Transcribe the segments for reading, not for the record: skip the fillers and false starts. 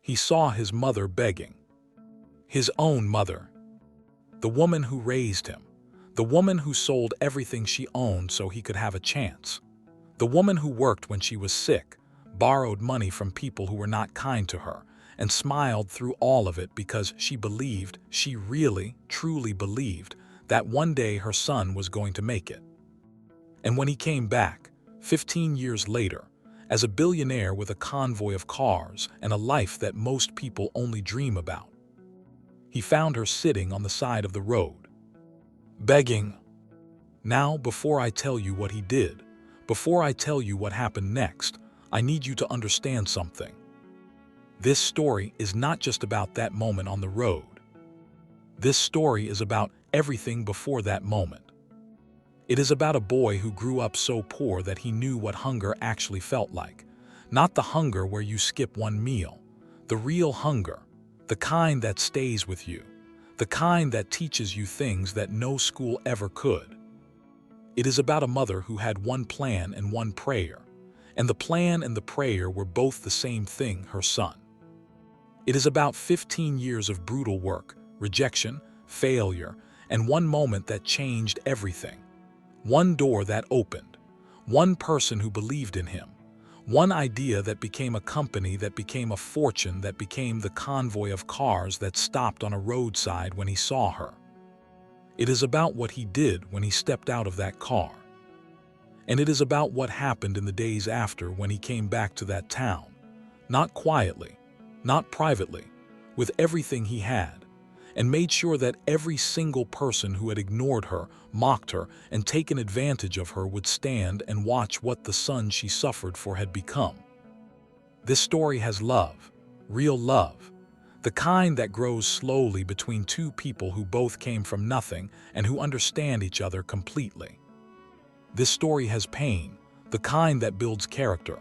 He saw his mother begging. His own mother. The woman who raised him. The woman who sold everything she owned so he could have a chance. The woman who worked when she was sick, borrowed money from people who were not kind to her, and smiled through all of it because she believed, she really, truly believed, that one day her son was going to make it. And when he came back, 15 years later, as a billionaire with a convoy of cars and a life that most people only dream about, he found her sitting on the side of the road, begging. Now, before I tell you what he did, before I tell you what happened next, I need you to understand something. This story is not just about that moment on the road. This story is about everything before that moment. It is about a boy who grew up so poor that he knew what hunger actually felt like. Not the hunger where you skip one meal. The real hunger. The kind that stays with you. The kind that teaches you things that no school ever could. It is about a mother who had one plan and one prayer. And the plan and the prayer were both the same thing, her son. It is about 15 years of brutal work, rejection, failure, and one moment that changed everything. One door that opened. One person who believed in him. One idea that became a company, that became a fortune, that became the convoy of cars that stopped on a roadside when he saw her. It is about what he did when he stepped out of that car. And it is about what happened in the days after when he came back to that town. Not quietly, not privately, with everything he had, and made sure that every single person who had ignored her, mocked her, and taken advantage of her would stand and watch what the son she suffered for had become. This story has love, real love, the kind that grows slowly between two people who both came from nothing and who understand each other completely. This story has pain, the kind that builds character.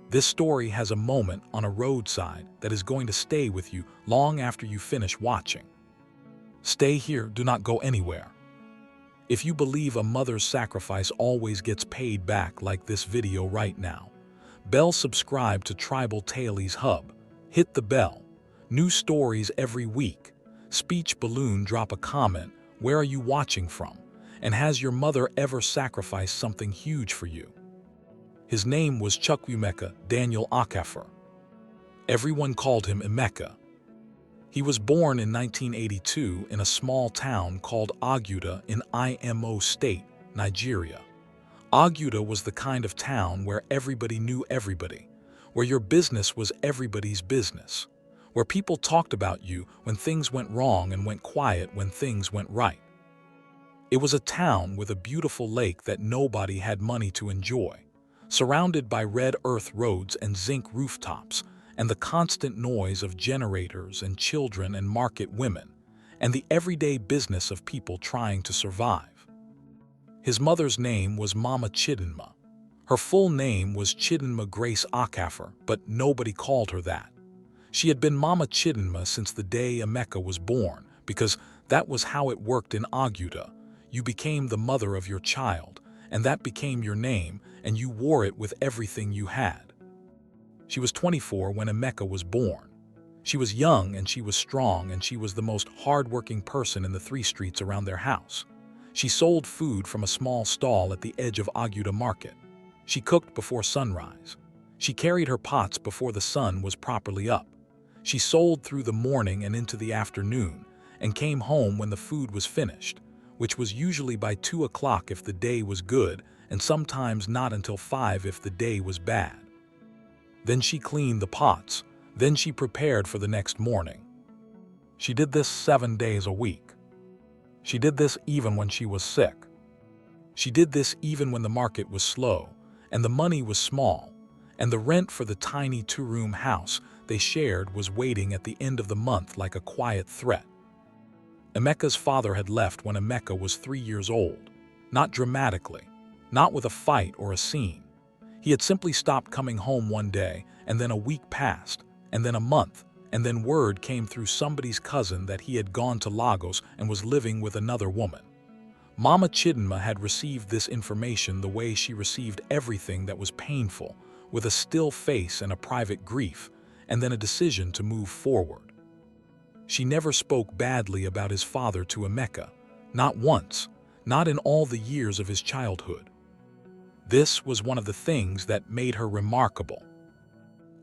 This story has a moment on a roadside that is going to stay with you long after you finish watching. Stay here, do not go anywhere. If you believe a mother's sacrifice always gets paid back like this video right now, subscribe to Tribal Tales Hub, hit the bell, new stories every week, speech balloon, drop a comment, where are you watching from, and has your mother ever sacrificed something huge for you? His name was Chukwuemeka Daniel Okafor. Everyone called him Emeka. He was born in 1982 in a small town called Oguta in Imo State, Nigeria. Oguta was the kind of town where everybody knew everybody, where your business was everybody's business, where people talked about you when things went wrong and went quiet when things went right. It was a town with a beautiful lake that nobody had money to enjoy, surrounded by red earth roads and zinc rooftops, and the constant noise of generators and children and market women, and the everyday business of people trying to survive. His mother's name was Mama Chidinma. Her full name was Chidinma Grace Okafor, but nobody called her that. She had been Mama Chidinma since the day Emeka was born, because that was how it worked in Oguta. You became the mother of your child, and that became your name, and you wore it with everything you had. She was 24 when Emeka was born. She was young and she was strong, and she was the most hard-working person in the 3 streets around their house. She sold food from a small stall at the edge of Oguta Market. She cooked before sunrise. She carried her pots before the sun was properly up. She sold through the morning and into the afternoon, and came home when the food was finished, which was usually by 2 o'clock if the day was good, and sometimes not until 5 if the day was bad. Then she cleaned the pots. Then she prepared for the next morning. She did this 7 days a week. She did this even when she was sick. She did this even when the market was slow, and the money was small, and the rent for the tiny 2-room house they shared was waiting at the end of the month like a quiet threat. Emeka's father had left when Emeka was 3 years old, not dramatically, not with a fight or a scene. He had simply stopped coming home one day, and then a week passed, and then a month, and then word came through somebody's cousin that he had gone to Lagos and was living with another woman. Mama Chidinma had received this information the way she received everything that was painful, with a still face and a private grief, and then a decision to move forward. She never spoke badly about his father to Emeka, not once, not in all the years of his childhood. This was one of the things that made her remarkable.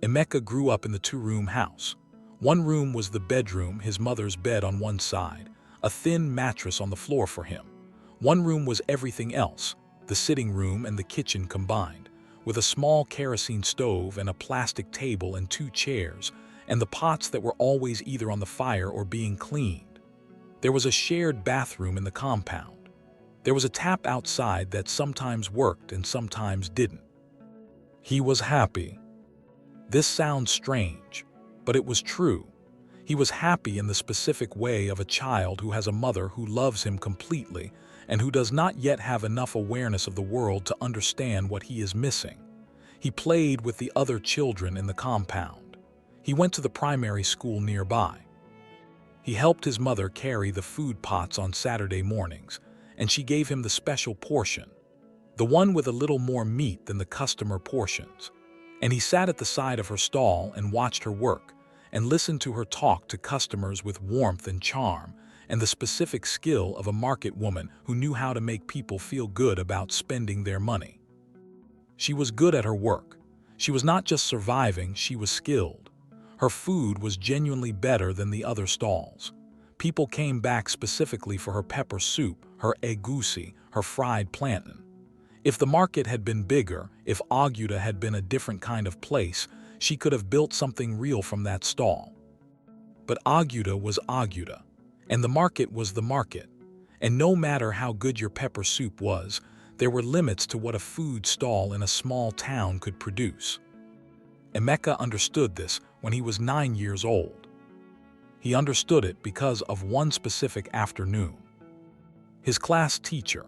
Emeka grew up in the two-room house. One room was the bedroom, his mother's bed on one side, a thin mattress on the floor for him. One room was everything else, the sitting room and the kitchen combined, with a small kerosene stove and a plastic table and 2 chairs, and the pots that were always either on the fire or being cleaned. There was a shared bathroom in the compound. There was a tap outside that sometimes worked and sometimes didn't. He was happy. This sounds strange, but it was true. He was happy in the specific way of a child who has a mother who loves him completely and who does not yet have enough awareness of the world to understand what he is missing. He played with the other children in the compound. He went to the primary school nearby. He helped his mother carry the food pots on Saturday mornings, and she gave him the special portion, the one with a little more meat than the customer portions. And he sat at the side of her stall and watched her work, and listened to her talk to customers with warmth and charm, and the specific skill of a market woman who knew how to make people feel good about spending their money. She was good at her work. She was not just surviving, she was skilled. Her food was genuinely better than the other stalls. People came back specifically for her pepper soup, her egusi, her fried plantain. If the market had been bigger, if Aguda had been a different kind of place, she could have built something real from that stall. But Aguda was Aguda, and the market was the market. And no matter how good your pepper soup was, there were limits to what a food stall in a small town could produce. Emeka understood this when he was 9 years old. He understood it because of one specific afternoon. His class teacher,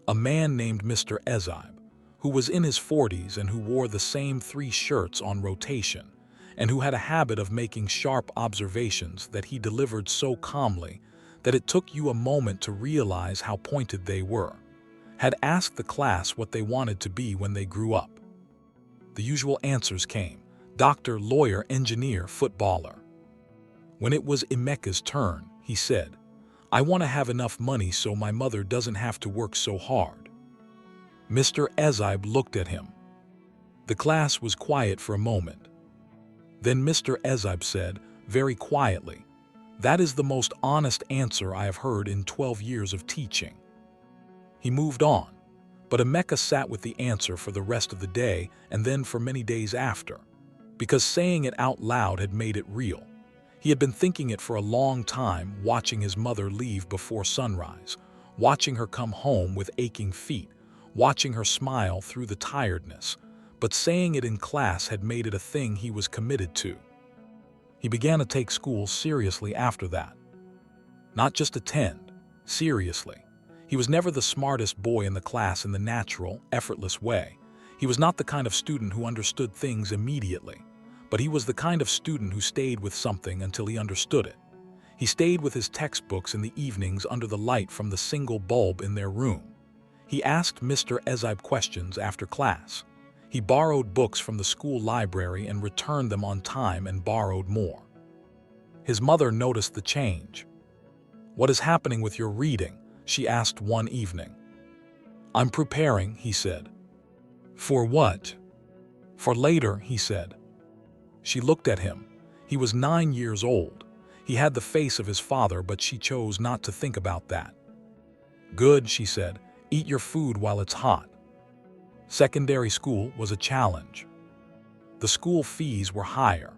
a man named Mr. Ezib, who was in his 40s and who wore the same 3 shirts on rotation, and who had a habit of making sharp observations that he delivered so calmly that it took you a moment to realize how pointed they were, had asked the class what they wanted to be when they grew up. The usual answers came: doctor, lawyer, engineer, footballer. When it was Emeka's turn, he said, "I want to have enough money so my mother doesn't have to work so hard." Mr. Ezib looked at him. The class was quiet for a moment. Then Mr. Ezib said, very quietly, "That is the most honest answer I have heard in 12 years of teaching." He moved on, but Emeka sat with the answer for the rest of the day and then for many days after, because saying it out loud had made it real. He had been thinking it for a long time, watching his mother leave before sunrise, watching her come home with aching feet, watching her smile through the tiredness, but saying it in class had made it a thing he was committed to. He began to take school seriously after that. Not just attend, seriously. He was never the smartest boy in the class in the natural, effortless way. He was not the kind of student who understood things immediately, but he was the kind of student who stayed with something until he understood it. He stayed with his textbooks in the evenings under the light from the single bulb in their room. He asked Mr. Ezib questions after class. He borrowed books from the school library and returned them on time and borrowed more. His mother noticed the change. "What is happening with your reading?" she asked one evening. "I'm preparing," he said. "For what?" "For later," he said. She looked at him. He was 9 years old. He had the face of his father, but she chose not to think about that. "Good," she said. "Eat your food while it's hot." Secondary school was a challenge. The school fees were higher.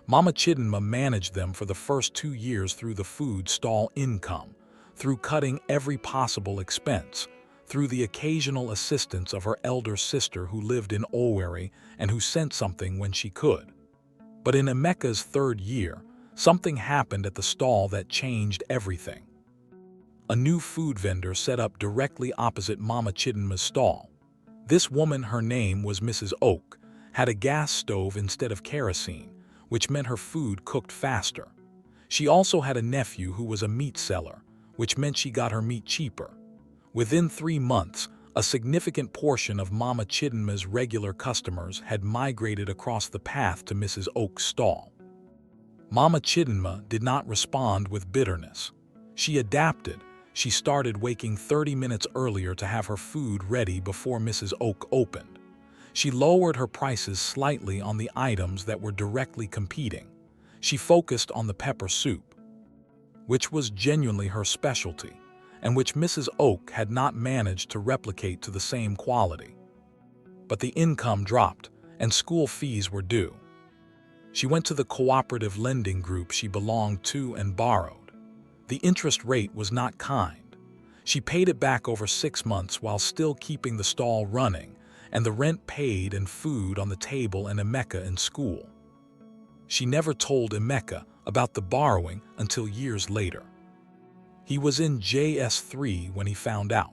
Mama Chidinma managed them for the first 2 years through the food stall income, through cutting every possible expense, through the occasional assistance of her elder sister who lived in Owerri and who sent something when she could. But in Emeka's 3rd year, something happened at the stall that changed everything. A new food vendor set up directly opposite Mama Chidinma's stall. This woman, her name was Mrs. Oak, had a gas stove instead of kerosene, which meant her food cooked faster. She also had a nephew who was a meat seller, which meant she got her meat cheaper. Within 3 months, a significant portion of Mama Chidinma's regular customers had migrated across the path to Mrs. Oak's stall. Mama Chidinma did not respond with bitterness. She adapted. She started waking 30 minutes earlier to have her food ready before Mrs. Oak opened. She lowered her prices slightly on the items that were directly competing. She focused on the pepper soup, which was genuinely her specialty, and which Mrs. Oak had not managed to replicate to the same quality. But the income dropped, and school fees were due. She went to the cooperative lending group she belonged to and borrowed. The interest rate was not kind. She paid it back over 6 months while still keeping the stall running, and the rent paid and food on the table and Emeka in school. She never told Emeka about the borrowing until years later. He was in JS3 when he found out.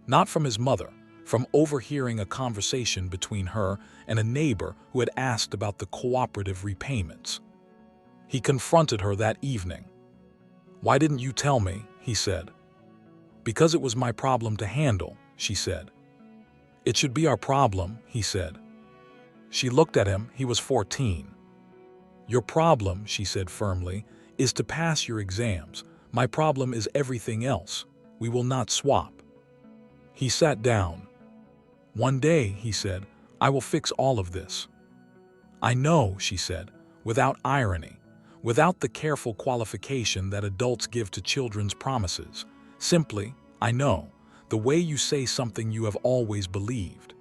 Not from his mother, from overhearing a conversation between her and a neighbor who had asked about the cooperative repayments. He confronted her that evening. "Why didn't you tell me?" he said. "Because it was my problem to handle," she said. "It should be our problem," he said. She looked at him. He was 14. "Your problem," she said firmly, "is to pass your exams. My problem is everything else. We will not swap." He sat down. "One day," he said, "I will fix all of this." "I know," she said, without irony, without the careful qualification that adults give to children's promises. Simply, "I know, the way you say something you have always believed."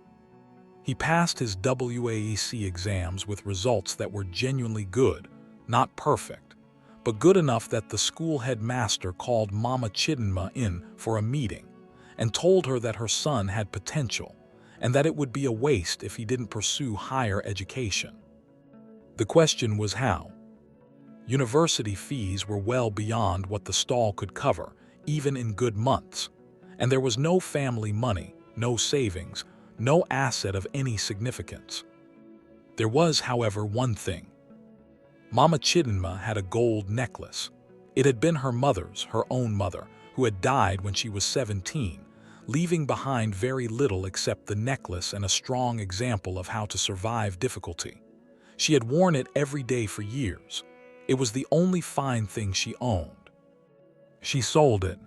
He passed his WAEC exams with results that were genuinely good, not perfect, but good enough that the school headmaster called Mama Chidinma in for a meeting and told her that her son had potential and that it would be a waste if he didn't pursue higher education. The question was how. University fees were well beyond what the stall could cover, even in good months, and there was no family money, no savings, no asset of any significance. There was, however, one thing. Mama Chidinma had a gold necklace. It had been her mother's, her own mother, who had died when she was 17, leaving behind very little except the necklace and a strong example of how to survive difficulty. She had worn it every day for years. It was the only fine thing she owned. She sold it.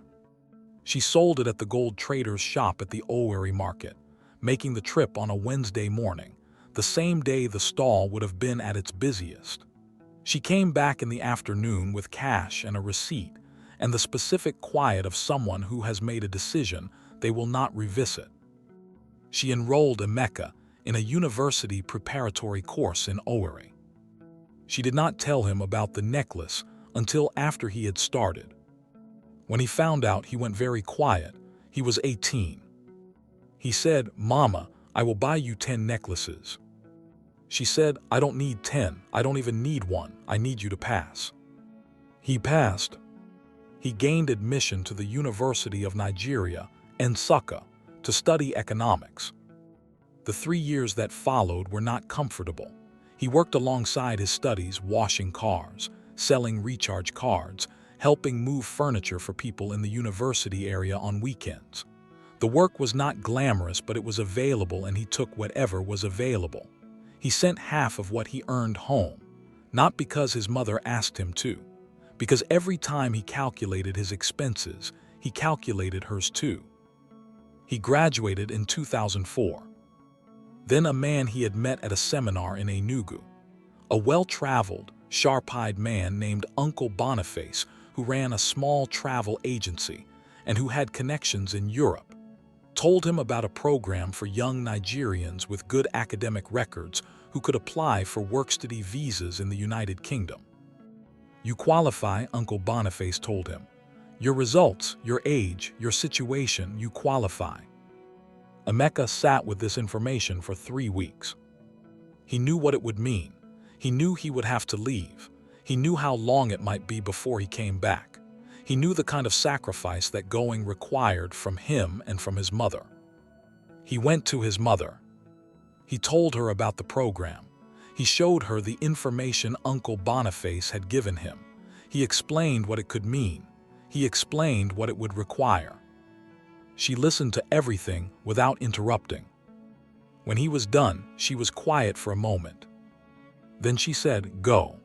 She sold it at the gold trader's shop at the Owerri market, making the trip on a Wednesday morning, the same day the stall would have been at its busiest. She came back in the afternoon with cash and a receipt, and the specific quiet of someone who has made a decision they will not revisit. She enrolled Emeka in a university preparatory course in Owerri. She did not tell him about the necklace until after he had started. When he found out, he went very quiet. He was 18. He said, "Mama, I will buy you 10 necklaces." She said, "I don't need 10. I don't even need one. I need you to pass." He passed. He gained admission to the University of Nigeria, Nsukka, to study economics. The 3 years that followed were not comfortable. He worked alongside his studies, washing cars, selling recharge cards, helping move furniture for people in the university area on weekends. The work was not glamorous, but it was available, and he took whatever was available. He sent half of what he earned home, not because his mother asked him to, because every time he calculated his expenses, he calculated hers too. He graduated in 2004. Then a man he had met at a seminar in Enugu, a well-traveled, sharp-eyed man named Uncle Boniface, who ran a small travel agency and who had connections in Europe, told him about a program for young Nigerians with good academic records who could apply for work-study visas in the United Kingdom. "You qualify," Uncle Boniface told him. "Your results, your age, your situation, you qualify." Emeka sat with this information for 3 weeks. He knew what it would mean. He knew he would have to leave. He knew how long it might be before he came back. He knew the kind of sacrifice that going required from him and from his mother. He went to his mother. He told her about the program. He showed her the information Uncle Boniface had given him. He explained what it could mean. He explained what it would require. She listened to everything without interrupting. When he was done, she was quiet for a moment. Then she said, "Go.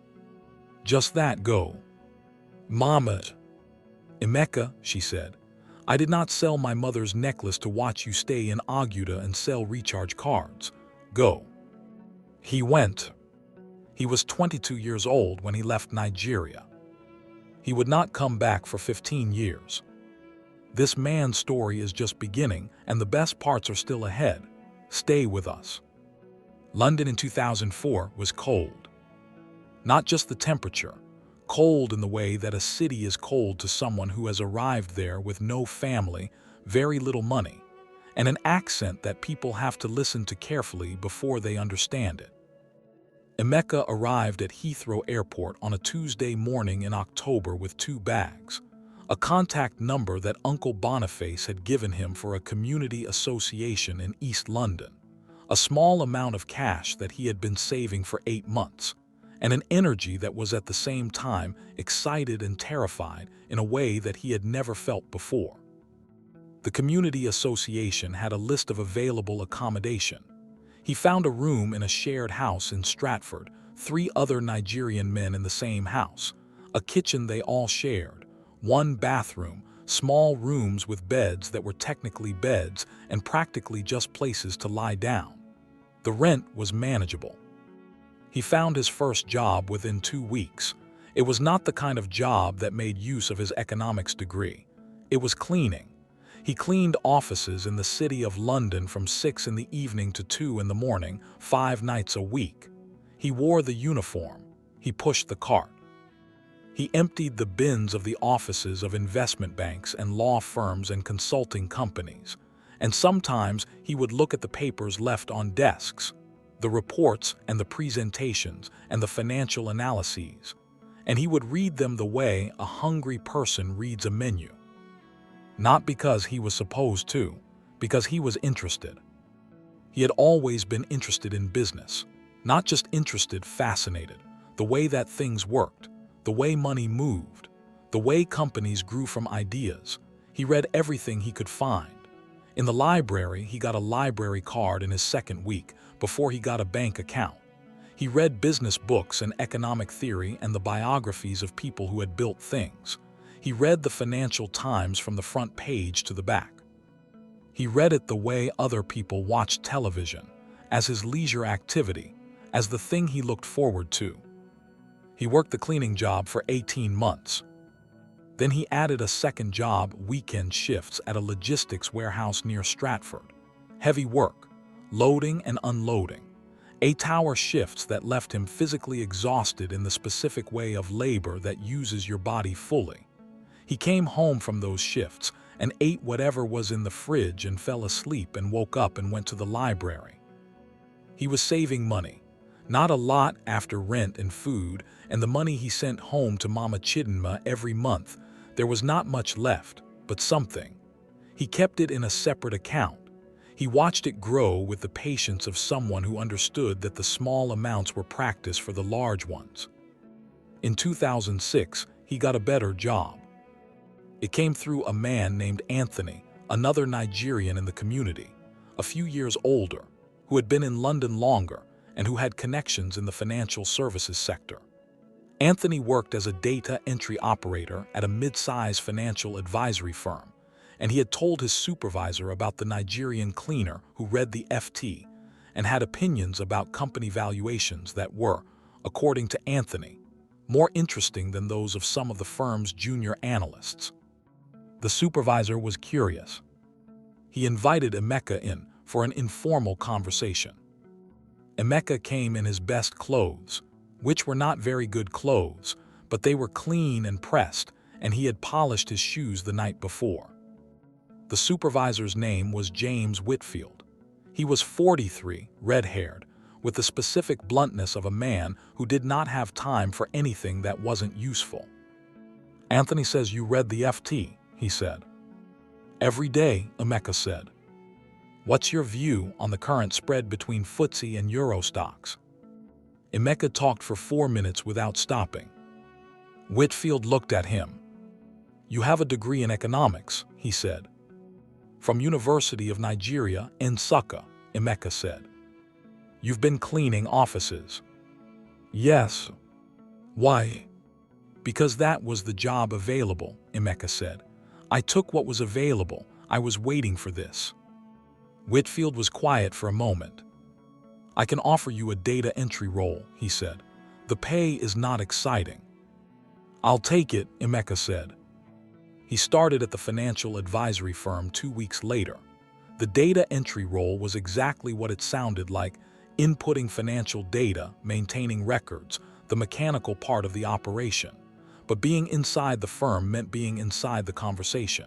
Just that, go. Mama. Emeka, she said, I did not sell my mother's necklace to watch you stay in Aguda and sell recharge cards. Go. He went. He was 22 years old when he left Nigeria. He would not come back for 15 years. This man's story is just beginning, and the best parts are still ahead. Stay with us. London in 2004 was cold. Not just the temperature, cold in the way that a city is cold to someone who has arrived there with no family, very little money, and an accent that people have to listen to carefully before they understand it. Emeka arrived at Heathrow Airport on a Tuesday morning in October with 2 bags, a contact number that Uncle Boniface had given him for a community association in East London, a small amount of cash that he had been saving for 8 months, and an energy that was at the same time excited and terrified in a way that he had never felt before. The community association had a list of available accommodation. He found a room in a shared house in Stratford, 3 other Nigerian men in the same house, a kitchen they all shared, 1 bathroom, small rooms with beds that were technically beds and practically just places to lie down. The rent was manageable. He found his first job within 2 weeks. It was not the kind of job that made use of his economics degree. It was cleaning. He cleaned offices in the city of London from 6 in the evening to 2 in the morning, 5 nights a week. He wore the uniform. He pushed the cart. He emptied the bins of the offices of investment banks and law firms and consulting companies. And sometimes he would look at the papers left on desks, the reports and the presentations and the financial analyses, and he would read them the way a hungry person reads a menu. Not because he was supposed to, because he was interested. He had always been interested in business, not just interested, fascinated, the way that things worked, the way money moved, the way companies grew from ideas. He read everything he could find. In the library, he got a library card in his 2nd week before he got a bank account. He read business books and economic theory and the biographies of people who had built things. He read the Financial Times from the front page to the back. He read it the way other people watched television, as his leisure activity, as the thing he looked forward to. He worked the cleaning job for 18 months. Then he added a 2nd job, weekend shifts at a logistics warehouse near Stratford. Heavy work, loading and unloading. 8-hour shifts that left him physically exhausted in the specific way of labor that uses your body fully. He came home from those shifts and ate whatever was in the fridge and fell asleep and woke up and went to the library. He was saving money, not a lot after rent and food, and the money he sent home to Mama Chidinma every month. There was not much left, but something. He kept it in a separate account. He watched it grow with the patience of someone who understood that the small amounts were practice for the large ones. In 2006, he got a better job. It came through a man named Anthony, another Nigerian in the community, a few years older, who had been in London longer and who had connections in the financial services sector. Anthony worked as a data entry operator at a mid-size financial advisory firm, and he had told his supervisor about the Nigerian cleaner who read the FT and had opinions about company valuations that were, according to Anthony, more interesting than those of some of the firm's junior analysts. The supervisor was curious. He invited Emeka in for an informal conversation. Emeka came in his best clothes, which were not very good clothes, but they were clean and pressed, and he had polished his shoes the night before. The supervisor's name was James Whitfield. He was 43, red-haired, with the specific bluntness of a man who did not have time for anything that wasn't useful. "Anthony says you read the FT," he said. "Every day," Emeka said. "What's your view on the current spread between FTSE and Euro stocks?" Emeka talked for 4 minutes without stopping. Whitfield looked at him. "You have a degree in economics," he said. "From University of Nigeria, Nsukka," Emeka said. "You've been cleaning offices." "Yes." "Why?" Because that was the job available, Emeka said. I took what was available. I was waiting for this. Whitfield was quiet for a moment. I can offer you a data entry role, he said. The pay is not exciting. I'll take it, Emeka said. He started at the financial advisory firm 2 weeks later. The data entry role was exactly what it sounded like, inputting financial data, maintaining records, the mechanical part of the operation. But being inside the firm meant being inside the conversation.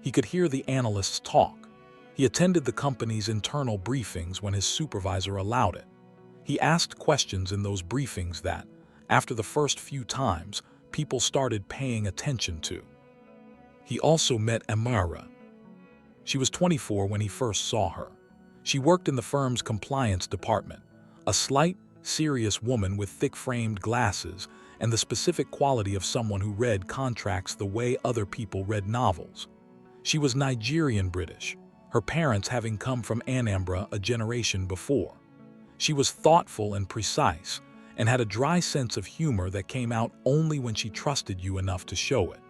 He could hear the analysts talk. He attended the company's internal briefings when his supervisor allowed it. He asked questions in those briefings that, after the first few times, people started paying attention to. He also met Amara. She was 24 when he first saw her. She worked in the firm's compliance department, a slight, serious woman with thick-framed glasses and the specific quality of someone who read contracts the way other people read novels. She was Nigerian-British, her parents having come from Anambra a generation before. She was thoughtful and precise, and had a dry sense of humor that came out only when she trusted you enough to show it.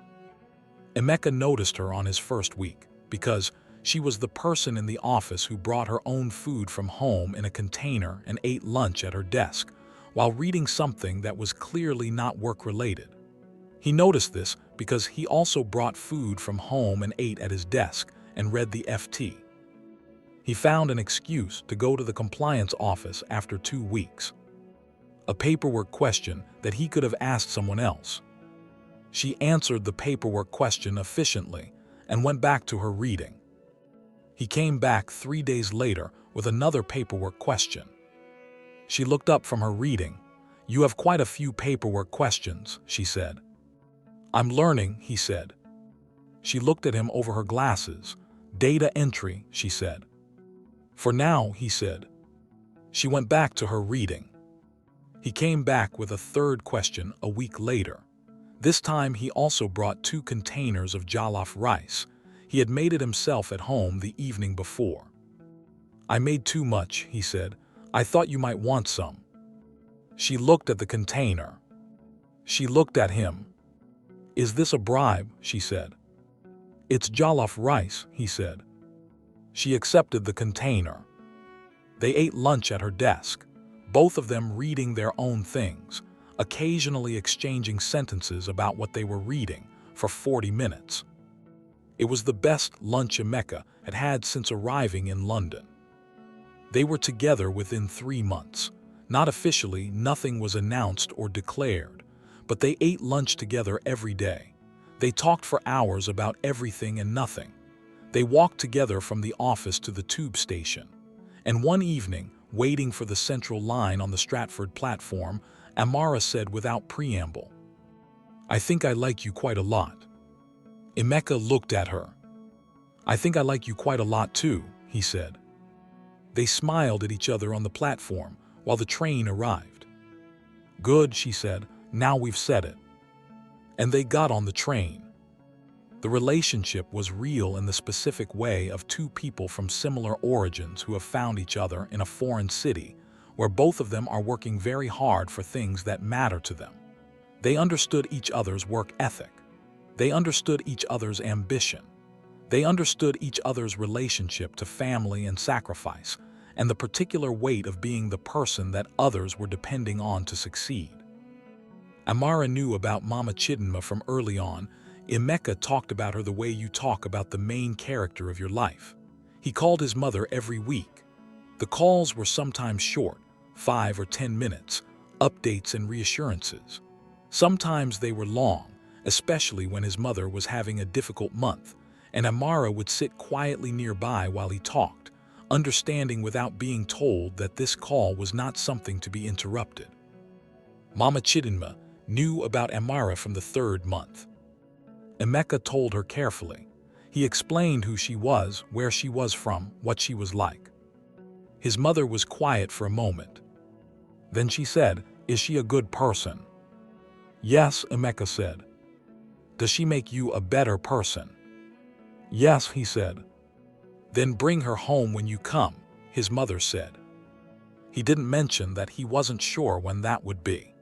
Emeka noticed her on his first week, because she was the person in the office who brought her own food from home in a container and ate lunch at her desk, while reading something that was clearly not work-related. He noticed this because he also brought food from home and ate at his desk and read the FT. He found an excuse to go to the compliance office after 2 weeks. A paperwork question that he could have asked someone else. She answered the paperwork question efficiently and went back to her reading. He came back 3 days later with another paperwork question. She looked up from her reading. "You have quite a few paperwork questions," she said. "I'm learning," he said. She looked at him over her glasses. "Data entry," she said. "For now," he said. She went back to her reading. He came back with a third question a week later. This time he also brought 2 containers of jollof rice. He had made it himself at home the evening before. "I made too much," he said. "I thought you might want some." She looked at the container. She looked at him. "Is this a bribe?" she said. "It's jollof rice," he said. She accepted the container. They ate lunch at her desk, both of them reading their own things, occasionally exchanging sentences about what they were reading, for 40 minutes. It was the best lunch Emeka had had since arriving in London. They were together within 3 months. Not officially, nothing was announced or declared, but they ate lunch together every day. They talked for hours about everything and nothing. They walked together from the office to the tube station. And one evening, waiting for the central line on the Stratford platform, Amara said without preamble, "I think I like you quite a lot." Emeka looked at her. "I think I like you quite a lot too," he said. They smiled at each other on the platform while the train arrived. "Good," she said, "now we've said it." And they got on the train. The relationship was real in the specific way of 2 people from similar origins who have found each other in a foreign city where both of them are working very hard for things that matter to them. They understood each other's work ethic. They understood each other's ambition. They understood each other's relationship to family and sacrifice, and the particular weight of being the person that others were depending on to succeed. Amara knew about Mama Chidinma from early on. Emeka talked about her the way you talk about the main character of your life. He called his mother every week. The calls were sometimes short, 5 or 10 minutes, updates and reassurances. Sometimes they were long, especially when his mother was having a difficult month, and Amara would sit quietly nearby while he talked, understanding without being told that this call was not something to be interrupted. Mama Chidinma knew about Amara from the 3rd month. Emeka told her carefully. He explained who she was, where she was from, what she was like. His mother was quiet for a moment. Then she said, "Is she a good person?" "Yes," Emeka said. "Does she make you a better person?" "Yes," he said. "Then bring her home when you come," his mother said. He didn't mention that he wasn't sure when that would be.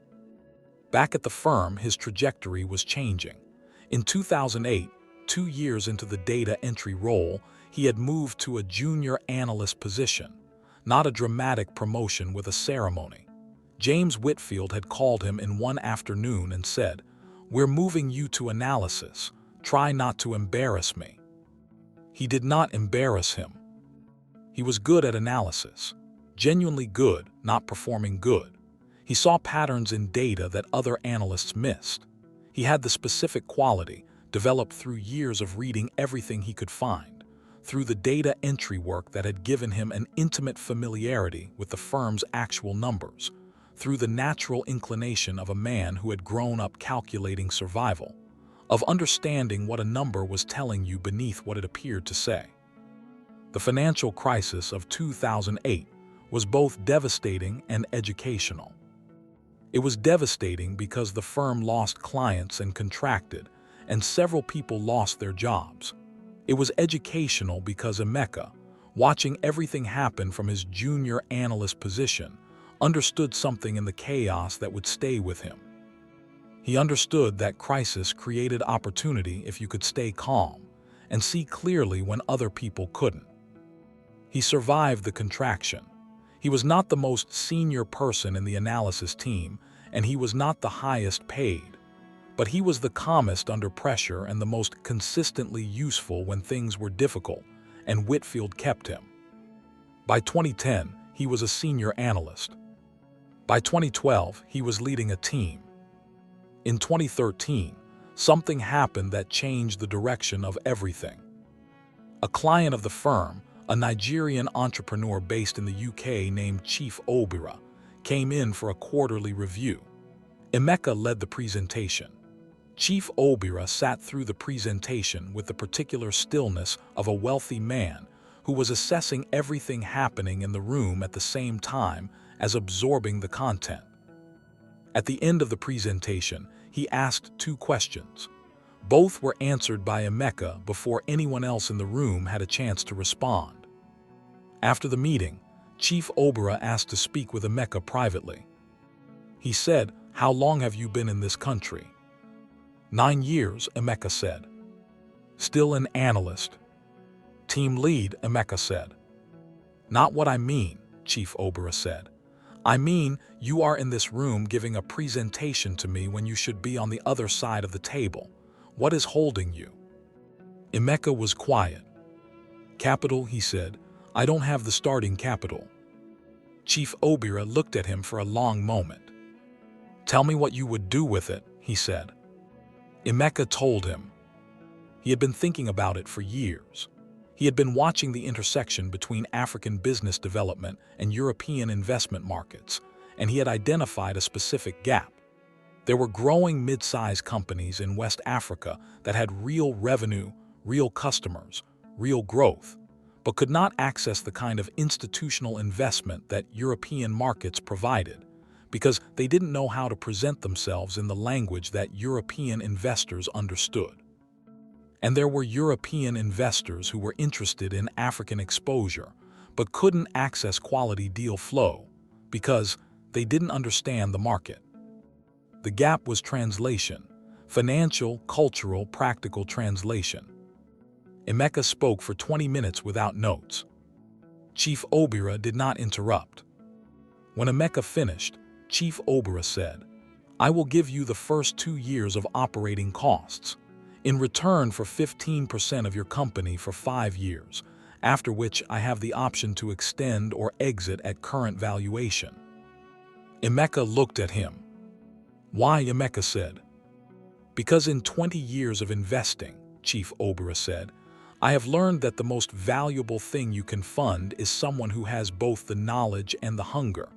Back at the firm, his trajectory was changing. In 2008, 2 years into the data entry role, he had moved to a junior analyst position, not a dramatic promotion with a ceremony. James Whitfield had called him in one afternoon and said, "We're moving you to analysis. Try not to embarrass me." He did not embarrass him. He was good at analysis. Genuinely good, not performing good. He saw patterns in data that other analysts missed. He had the specific quality, developed through years of reading everything he could find, through the data entry work that had given him an intimate familiarity with the firm's actual numbers, through the natural inclination of a man who had grown up calculating survival, of understanding what a number was telling you beneath what it appeared to say. The financial crisis of 2008 was both devastating and educational. It was devastating because the firm lost clients and contracted, and several people lost their jobs. It was educational because Emeka, watching everything happen from his junior analyst position, understood something in the chaos that would stay with him. He understood that crisis created opportunity if you could stay calm and see clearly when other people couldn't. He survived the contraction. He was not the most senior person in the analysis team, and he was not the highest paid, but he was the calmest under pressure and the most consistently useful when things were difficult, and Whitfield kept him. By 2010, he was a senior analyst. By 2012, he was leading a team. In 2013, something happened that changed the direction of everything. A client of the firm, a Nigerian entrepreneur based in the UK named Chief Obira, came in for a quarterly review. Emeka led the presentation. Chief Obira sat through the presentation with the particular stillness of a wealthy man who was assessing everything happening in the room at the same time as absorbing the content. At the end of the presentation, he asked 2 questions. Both were answered by Emeka before anyone else in the room had a chance to respond. After the meeting, Chief Obira asked to speak with Emeka privately. He said, "How long have you been in this country?" 9 years, Emeka said. "Still an analyst?" "Team lead," Emeka said. "Not what I mean," Chief Obira said. "I mean, you are in this room giving a presentation to me when you should be on the other side of the table. What is holding you?" Emeka was quiet. "Capital," he said. "I don't have the starting capital." Chief Obira looked at him for a long moment. "Tell me what you would do with it," he said. Emeka told him. He had been thinking about it for years. He had been watching the intersection between African business development and European investment markets, and he had identified a specific gap. There were growing mid-sized companies in West Africa that had real revenue, real customers, real growth, but could not access the kind of institutional investment that European markets provided, because they didn't know how to present themselves in the language that European investors understood. And there were European investors who were interested in African exposure, but couldn't access quality deal flow because they didn't understand the market. The gap was translation, financial, cultural, practical translation. Emeka spoke for 20 minutes without notes. Chief Obira did not interrupt. When Emeka finished, Chief Obira said, "I will give you the first 2 years of operating costs, in return for 15% of your company for 5 years, after which I have the option to extend or exit at current valuation." Emeka looked at him. "Why?" Emeka said. "Because in 20 years of investing," Chief Obira said, "I have learned that the most valuable thing you can fund is someone who has both the knowledge and the hunger.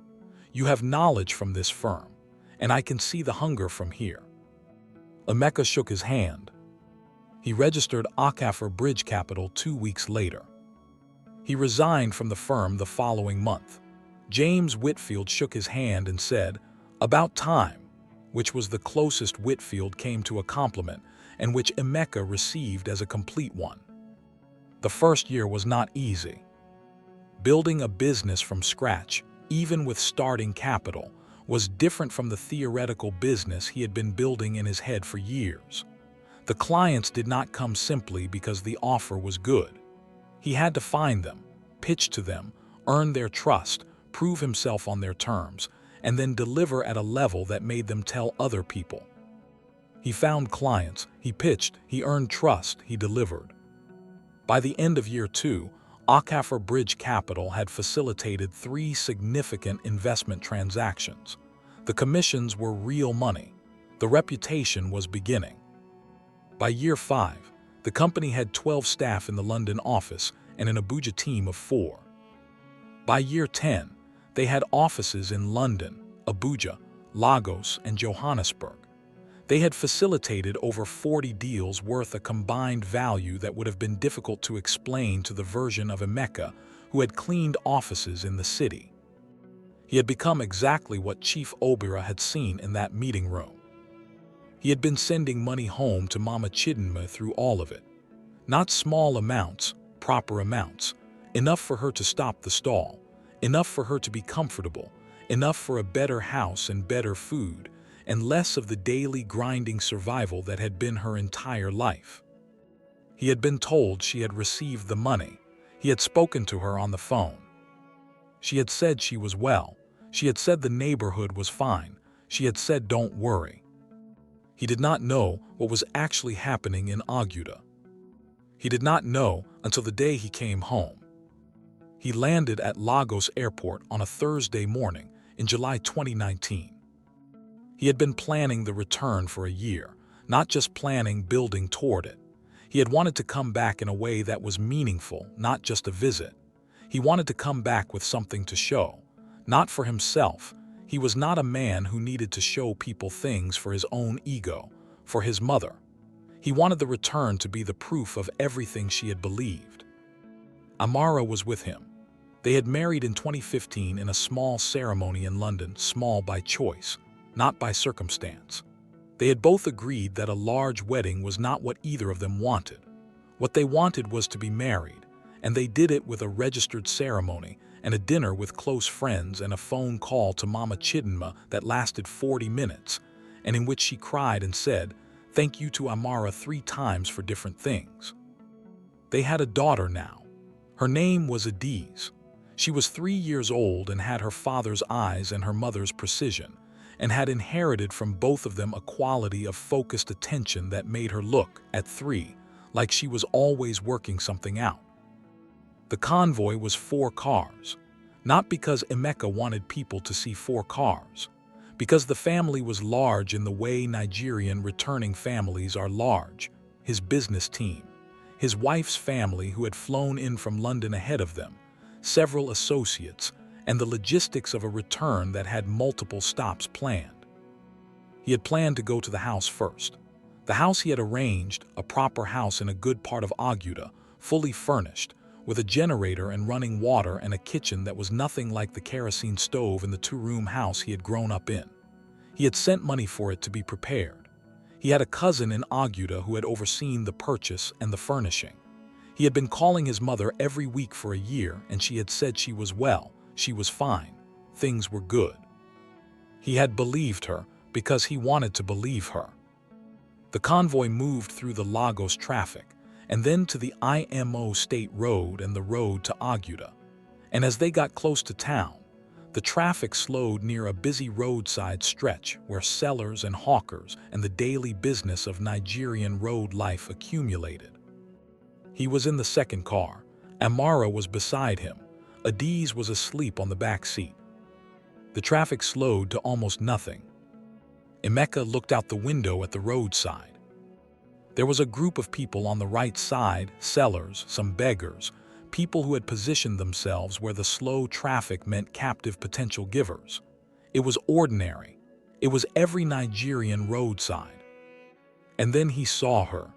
You have knowledge from this firm, and I can see the hunger from here." Emeka shook his hand. He registered Okafor Bridge Capital 2 weeks later. He resigned from the firm the following month. James Whitfield shook his hand and said, "About time," which was the closest Whitfield came to a compliment and which Emeka received as a complete one. The first year was not easy. Building a business from scratch, even with starting capital, was different from the theoretical business he had been building in his head for years. The clients did not come simply because the offer was good. He had to find them, pitch to them, earn their trust, prove himself on their terms, and then deliver at a level that made them tell other people. He found clients, he pitched, he earned trust, he delivered. By the end of year 2, Acafer Bridge Capital had facilitated 3 significant investment transactions. The commissions were real money. The reputation was beginning. By year 5, the company had 12 staff in the London office and an Abuja team of 4. By year 10, they had offices in London, Abuja, Lagos, and Johannesburg. They had facilitated over 40 deals worth a combined value that would have been difficult to explain to the version of Emeka who had cleaned offices in the city. He had become exactly what Chief Obira had seen in that meeting room. He had been sending money home to Mama Chidinma through all of it. Not small amounts, proper amounts, enough for her to stop the stall, enough for her to be comfortable, enough for a better house and better food, and less of the daily grinding survival that had been her entire life. He had been told she had received the money. He had spoken to her on the phone. She had said she was well. She had said the neighborhood was fine. She had said don't worry. He did not know what was actually happening in Aguda. He did not know until the day he came home. He landed at Lagos Airport on a Thursday morning in July 2019. He had been planning the return for a year, not just planning building toward it. He had wanted to come back in a way that was meaningful, not just a visit. He wanted to come back with something to show, not for himself. He was not a man who needed to show people things for his own ego, for his mother. He wanted the return to be the proof of everything she had believed. Amara was with him. They had married in 2015 in a small ceremony in London, small by choice, not by circumstance. They had both agreed that a large wedding was not what either of them wanted. What they wanted was to be married, and they did it with a registered ceremony and a dinner with close friends and a phone call to Mama Chidinma that lasted 40 minutes, and in which she cried and said, "Thank you to Amara 3 times for different things." They had a daughter now. Her name was Adiz. She was 3 years old and had her father's eyes and her mother's precision, and had inherited from both of them a quality of focused attention that made her look, at 3, like she was always working something out. The convoy was 4 cars, not because Emeka wanted people to see 4 cars, because the family was large in the way Nigerian returning families are large, his business team, his wife's family who had flown in from London ahead of them, several associates, and the logistics of a return that had multiple stops planned. He had planned to go to the house first. The house he had arranged, a proper house in a good part of Aguda, fully furnished, with a generator and running water and a kitchen that was nothing like the kerosene stove in the 2-room house he had grown up in. He had sent money for it to be prepared. He had a cousin in Aguda who had overseen the purchase and the furnishing. He had been calling his mother every week for a year, and she had said she was well. She was fine. Things were good. He had believed her because he wanted to believe her. The convoy moved through the Lagos traffic and then to the IMO State Road and the road to Aguda. And as they got close to town, the traffic slowed near a busy roadside stretch where sellers and hawkers and the daily business of Nigerian road life accumulated. He was in the second car. Amara was beside him. Adiz was asleep on the back seat. The traffic slowed to almost nothing. Emeka looked out the window at the roadside. There was a group of people on the right side, sellers, some beggars, people who had positioned themselves where the slow traffic meant captive potential givers. It was ordinary. It was every Nigerian roadside. And then he saw her.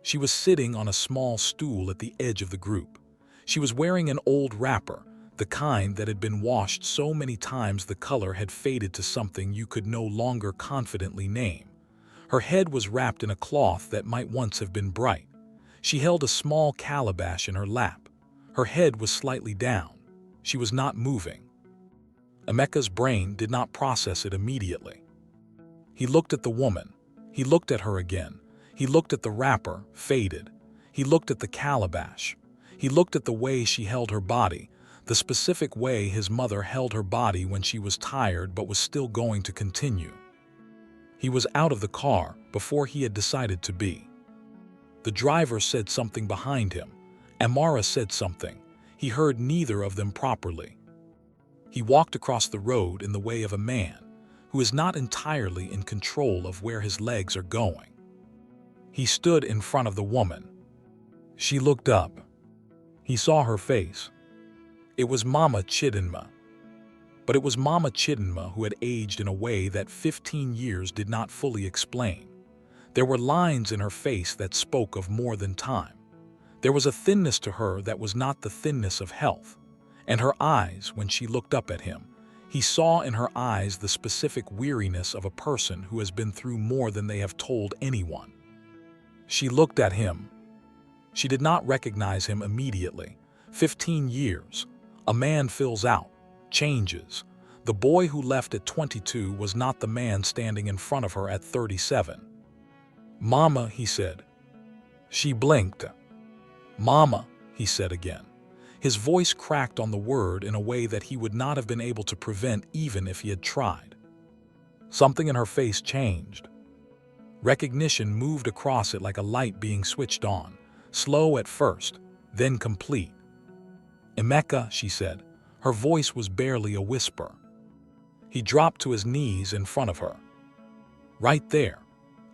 She was sitting on a small stool at the edge of the group. She was wearing an old wrapper, the kind that had been washed so many times the color had faded to something you could no longer confidently name. Her head was wrapped in a cloth that might once have been bright. She held a small calabash in her lap. Her head was slightly down. She was not moving. Emeka's brain did not process it immediately. He looked at the woman. He looked at her again. He looked at the wrapper, faded. He looked at the calabash. He looked at the way she held her body, the specific way his mother held her body when she was tired but was still going to continue. He was out of the car before he had decided to be. The driver said something behind him. Amara said something. He heard neither of them properly. He walked across the road in the way of a man who is not entirely in control of where his legs are going. He stood in front of the woman. She looked up. He saw her face. It was Mama Chidinma. But it was Mama Chidinma who had aged in a way that 15 years did not fully explain. There were lines in her face that spoke of more than time. There was a thinness to her that was not the thinness of health. And her eyes, when she looked up at him, he saw in her eyes the specific weariness of a person who has been through more than they have told anyone. She looked at him. She did not recognize him immediately. 15 years. A man fills out, changes. The boy who left at 22 was not the man standing in front of her at 37. "Mama," he said. She blinked. "Mama," he said again. His voice cracked on the word in a way that he would not have been able to prevent even if he had tried. Something in her face changed. Recognition moved across it like a light being switched on, slow at first, then complete. "Emeka," she said. Her voice was barely a whisper. He dropped to his knees in front of her. Right there,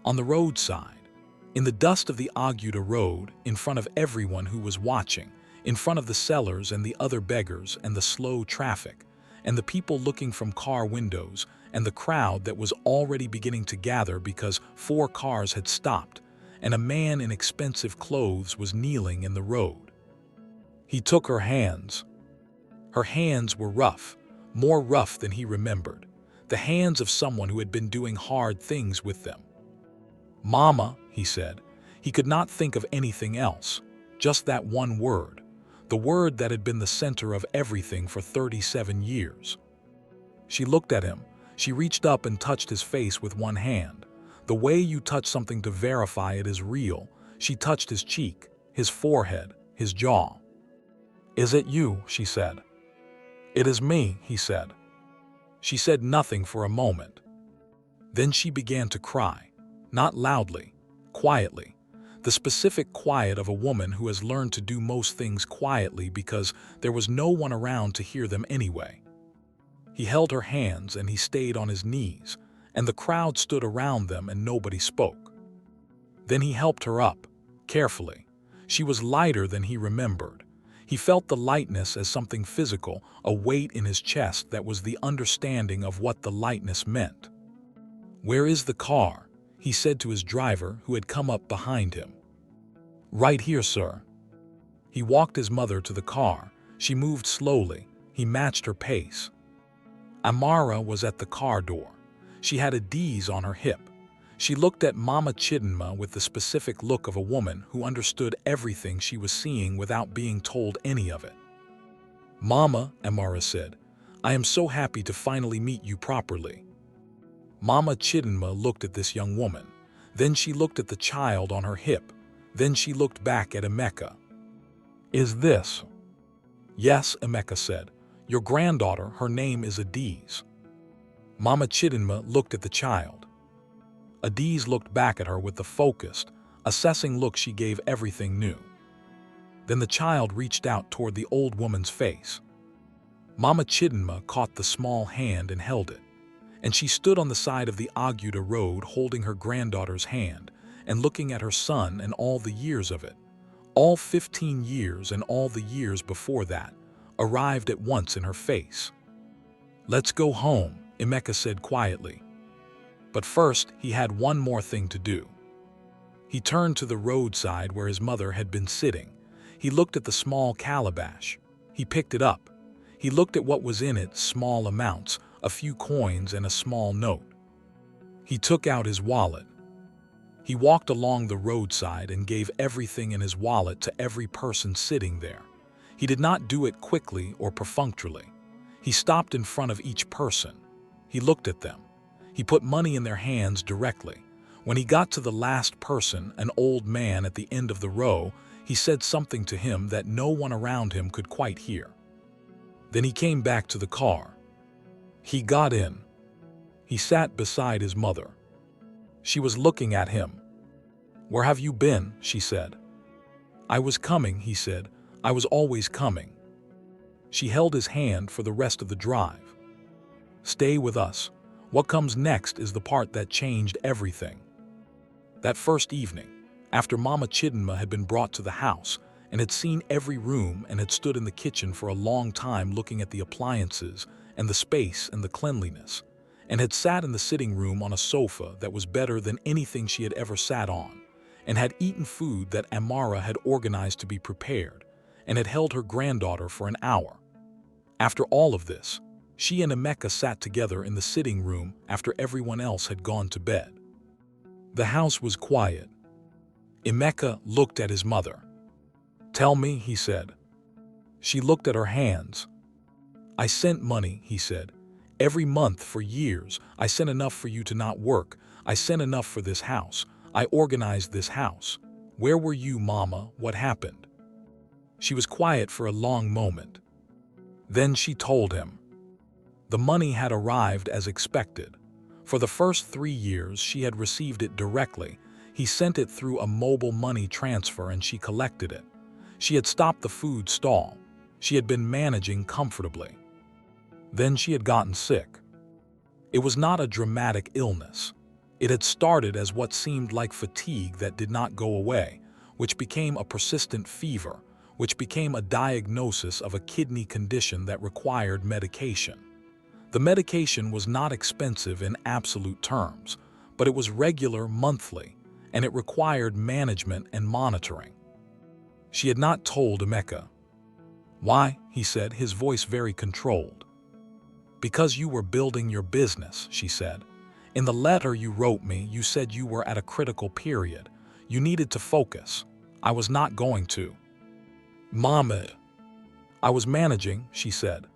on the roadside, in the dust of the Aguda road, in front of everyone who was watching, in front of the sellers and the other beggars and the slow traffic, and the people looking from car windows, and the crowd that was already beginning to gather because 4 cars had stopped, and a man in expensive clothes was kneeling in the road. He took her hands. Her hands were rough, more rough than he remembered, the hands of someone who had been doing hard things with them. "Mama," he said. He could not think of anything else, just that one word, the word that had been the center of everything for 37 years. She looked at him. She reached up and touched his face with one hand. The way you touch something to verify it is real. She touched his cheek, his forehead, his jaw. "Is it you?" she said. "It is me," he said. She said nothing for a moment. Then she began to cry, not loudly, quietly. The specific quiet of a woman who has learned to do most things quietly because there was no one around to hear them anyway. He held her hands and he stayed on his knees, and the crowd stood around them and nobody spoke. Then he helped her up, carefully. She was lighter than he remembered. He felt the lightness as something physical, a weight in his chest that was the understanding of what the lightness meant. "Where is the car?" he said to his driver who had come up behind him. "Right here, sir." He walked his mother to the car. She moved slowly. He matched her pace. Amara was at the car door. She had a D's on her hip. She looked at Mama Chidinma with the specific look of a woman who understood everything she was seeing without being told any of it. "Mama," Amara said, "I am so happy to finally meet you properly." Mama Chidinma looked at this young woman. Then she looked at the child on her hip. Then she looked back at Emeka. "Is this?" "Yes," Emeka said. "Your granddaughter, her name is Adiz." Mama Chidinma looked at the child. Adiz looked back at her with the focused, assessing look she gave everything new. Then the child reached out toward the old woman's face. Mama Chidinma caught the small hand and held it, and she stood on the side of the Aguda road holding her granddaughter's hand and looking at her son and all the years of it. All 15 years and all the years before that arrived at once in her face. "Let's go home," Emeka said quietly. But first, he had one more thing to do. He turned to the roadside where his mother had been sitting. He looked at the small calabash. He picked it up. He looked at what was in it, small amounts, a few coins and a small note. He took out his wallet. He walked along the roadside and gave everything in his wallet to every person sitting there. He did not do it quickly or perfunctorily. He stopped in front of each person. He looked at them. He put money in their hands directly. When he got to the last person, an old man at the end of the row, he said something to him that no one around him could quite hear. Then he came back to the car. He got in. He sat beside his mother. She was looking at him. "Where have you been?" she said. "I was coming," he said. "I was always coming." She held his hand for the rest of the drive. "Stay with us. What comes next is the part that changed everything." That first evening, after Mama Chidinma had been brought to the house and had seen every room and had stood in the kitchen for a long time looking at the appliances and the space and the cleanliness, and had sat in the sitting room on a sofa that was better than anything she had ever sat on, and had eaten food that Amara had organized to be prepared, and had held her granddaughter for an hour. After all of this, she and Emeka sat together in the sitting room after everyone else had gone to bed. The house was quiet. Emeka looked at his mother. "Tell me," he said. She looked at her hands. "I sent money," he said. "Every month for years. I sent enough for you to not work. I sent enough for this house. I organized this house. Where were you, Mama? What happened?" She was quiet for a long moment. Then she told him. The money had arrived as expected. For the first 3 years, she had received it directly. He sent it through a mobile money transfer and she collected it. She had stopped the food stall. She had been managing comfortably. Then she had gotten sick. It was not a dramatic illness. It had started as what seemed like fatigue that did not go away, which became a persistent fever, which became a diagnosis of a kidney condition that required medication. The medication was not expensive in absolute terms, but it was regular monthly, and it required management and monitoring. She had not told Emeka. "Why?" he said, his voice very controlled. "Because you were building your business," she said. "In the letter you wrote me, you said you were at a critical period. You needed to focus. I was not going to." "Mama." "I was managing," she said.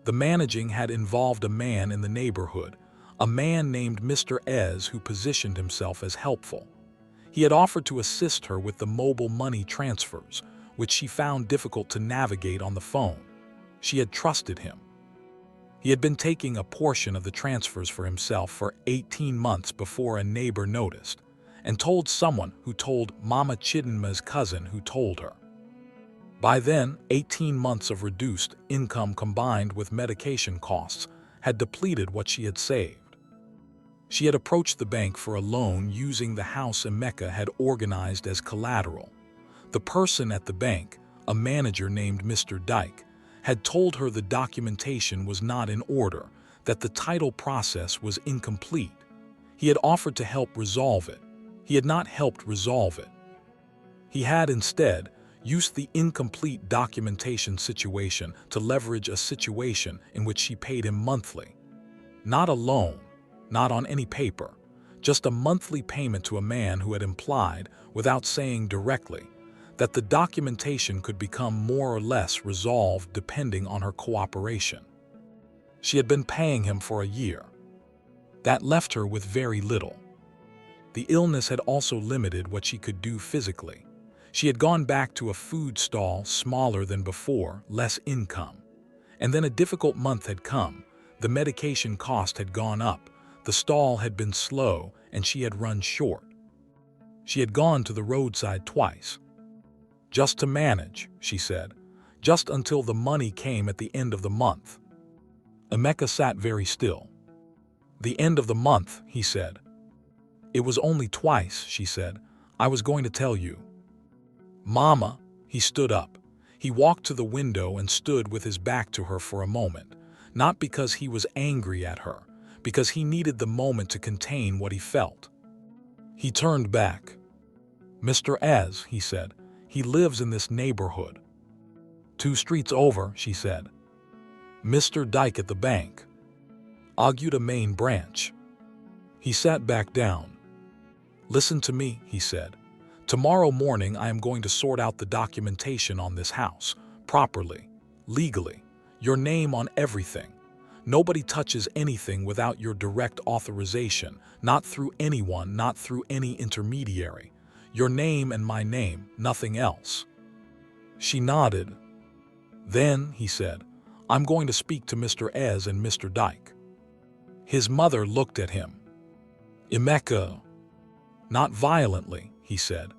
The managing had involved a man in the neighborhood, a man named Mr. Ez, who positioned himself as helpful. He had offered to assist her with the mobile money transfers, which she found difficult to navigate on the phone. She had trusted him. He had been taking a portion of the transfers for himself for 18 months before a neighbor noticed, and told someone who told Mama Chidinma's cousin who told her. By then, 18 months of reduced income combined with medication costs had depleted what she had saved. She had approached the bank for a loan using the house Emeka had organized as collateral. The person at the bank, a manager named Mr. Dyke, had told her the documentation was not in order, that the title process was incomplete. He had offered to help resolve it. He had not helped resolve it. He had instead used the incomplete documentation situation to leverage a situation in which she paid him monthly. Not a loan, not on any paper, just a monthly payment to a man who had implied, without saying directly, that the documentation could become more or less resolved depending on her cooperation. She had been paying him for a year. That left her with very little. The illness had also limited what she could do physically. She had gone back to a food stall smaller than before, less income. And then a difficult month had come. The medication cost had gone up. The stall had been slow, and she had run short. She had gone to the roadside twice. "Just to manage," she said, "just until the money came at the end of the month." Emeka sat very still. "The end of the month," he said. "It was only twice," she said. "I was going to tell you." "Mama," he stood up. He walked to the window and stood with his back to her for a moment, not because he was angry at her, because he needed the moment to contain what he felt. He turned back. "Mr. Ez," he said, "he lives in this neighborhood." "2 streets over," she said. "Mr. Dyke at the bank." "Aguda main branch." He sat back down. "Listen to me," he said. "Tomorrow morning I am going to sort out the documentation on this house, properly, legally. Your name on everything. Nobody touches anything without your direct authorization, not through anyone, not through any intermediary. Your name and my name, nothing else." She nodded. "Then," he said, "I'm going to speak to Mr. Ez and Mr. Dyke." His mother looked at him. "Emeka." "Not violently," he said.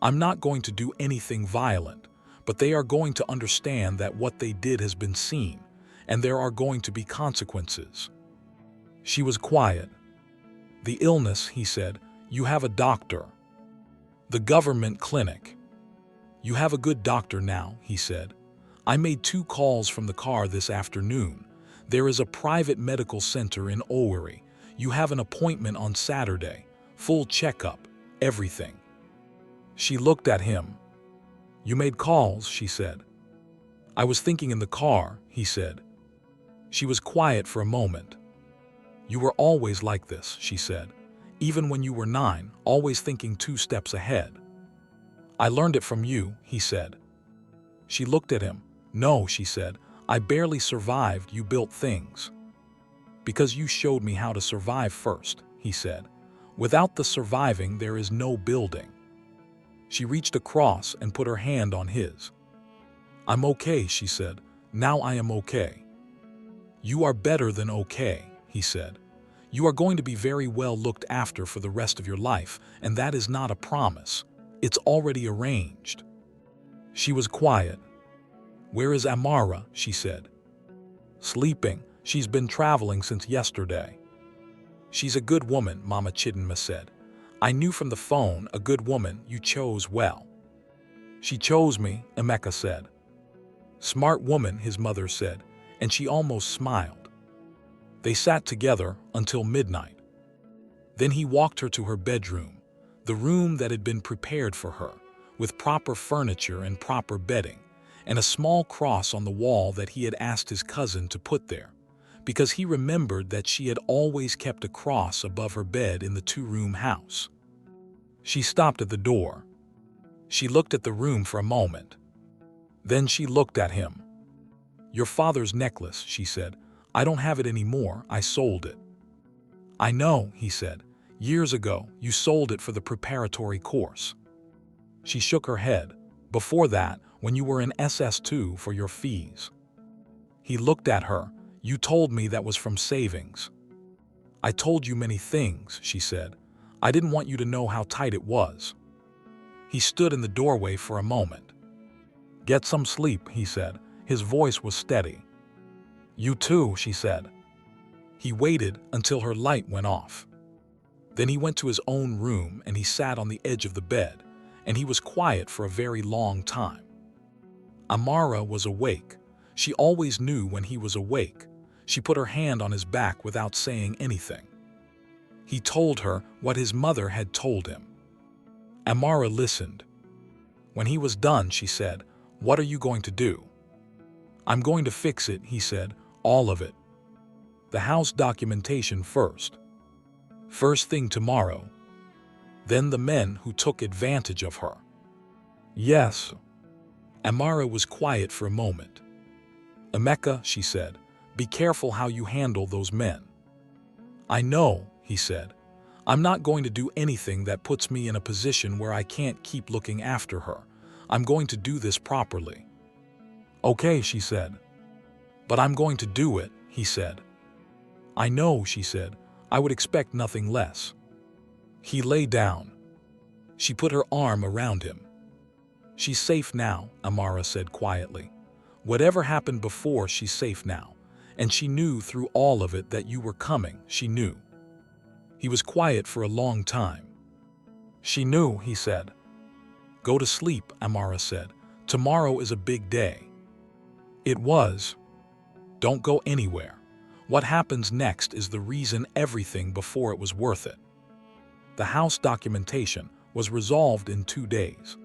"I'm not going to do anything violent, but they are going to understand that what they did has been seen, and there are going to be consequences." She was quiet. "The illness," he said, "you have a doctor." "The government clinic." "You have a good doctor now," he said. "I made 2 calls from the car this afternoon. There is a private medical center in Owerri. You have an appointment on Saturday. Full checkup, everything." She looked at him. "You made calls," she said. "I was thinking in the car," he said. She was quiet for a moment. "You were always like this," she said. "Even when you were 9, always thinking 2 steps ahead." "I learned it from you," he said. She looked at him. "No," she said, "I barely survived. You built things." "Because you showed me how to survive first," he said. "Without the surviving, there is no building." She reached across and put her hand on his. "I'm okay," she said. "Now I am okay." "You are better than okay," he said. "You are going to be very well looked after for the rest of your life, and that is not a promise. It's already arranged." She was quiet. "Where is Amara?" she said. "Sleeping. She's been traveling since yesterday." "She's a good woman," Mama Chidinma said. "I knew from the phone, a good woman. You chose well." "She chose me," Emeka said. "Smart woman," his mother said, and she almost smiled. They sat together until midnight. Then he walked her to her bedroom, the room that had been prepared for her, with proper furniture and proper bedding, and a small cross on the wall that he had asked his cousin to put there, because he remembered that she had always kept a cross above her bed in the 2-room house. She stopped at the door. She looked at the room for a moment. Then she looked at him. "Your father's necklace," she said. "I don't have it anymore. I sold it." "I know," he said. "Years ago, you sold it for the preparatory course." She shook her head. "Before that, when you were in SS2 for your fees." He looked at her. "You told me that was from savings." "I told you many things," she said. "I didn't want you to know how tight it was." He stood in the doorway for a moment. "Get some sleep," he said. His voice was steady. "You too," she said. He waited until her light went off. Then he went to his own room and he sat on the edge of the bed, and he was quiet for a very long time. Amara was awake. She always knew when he was awake. She put her hand on his back without saying anything. He told her what his mother had told him. Amara listened. When he was done, she said, "What are you going to do?" "I'm going to fix it," he said, "all of it. The house documentation first. First thing tomorrow." Then the men who took advantage of her. "Yes." Amara was quiet for a moment. "Emeka," she said, "be careful how you handle those men." "I know," he said. "I'm not going to do anything that puts me in a position where I can't keep looking after her. I'm going to do this properly." "Okay," she said. "But I'm going to do it," he said. "I know," she said. "I would expect nothing less." He lay down. She put her arm around him. "She's safe now," Amara said quietly. "Whatever happened before, she's safe now. And she knew through all of it that you were coming, she knew." He was quiet for a long time. "She knew," he said. "Go to sleep," Amara said. "Tomorrow is a big day." It was. "Don't go anywhere. What happens next is the reason everything before it was worth it." The house documentation was resolved in 2 days.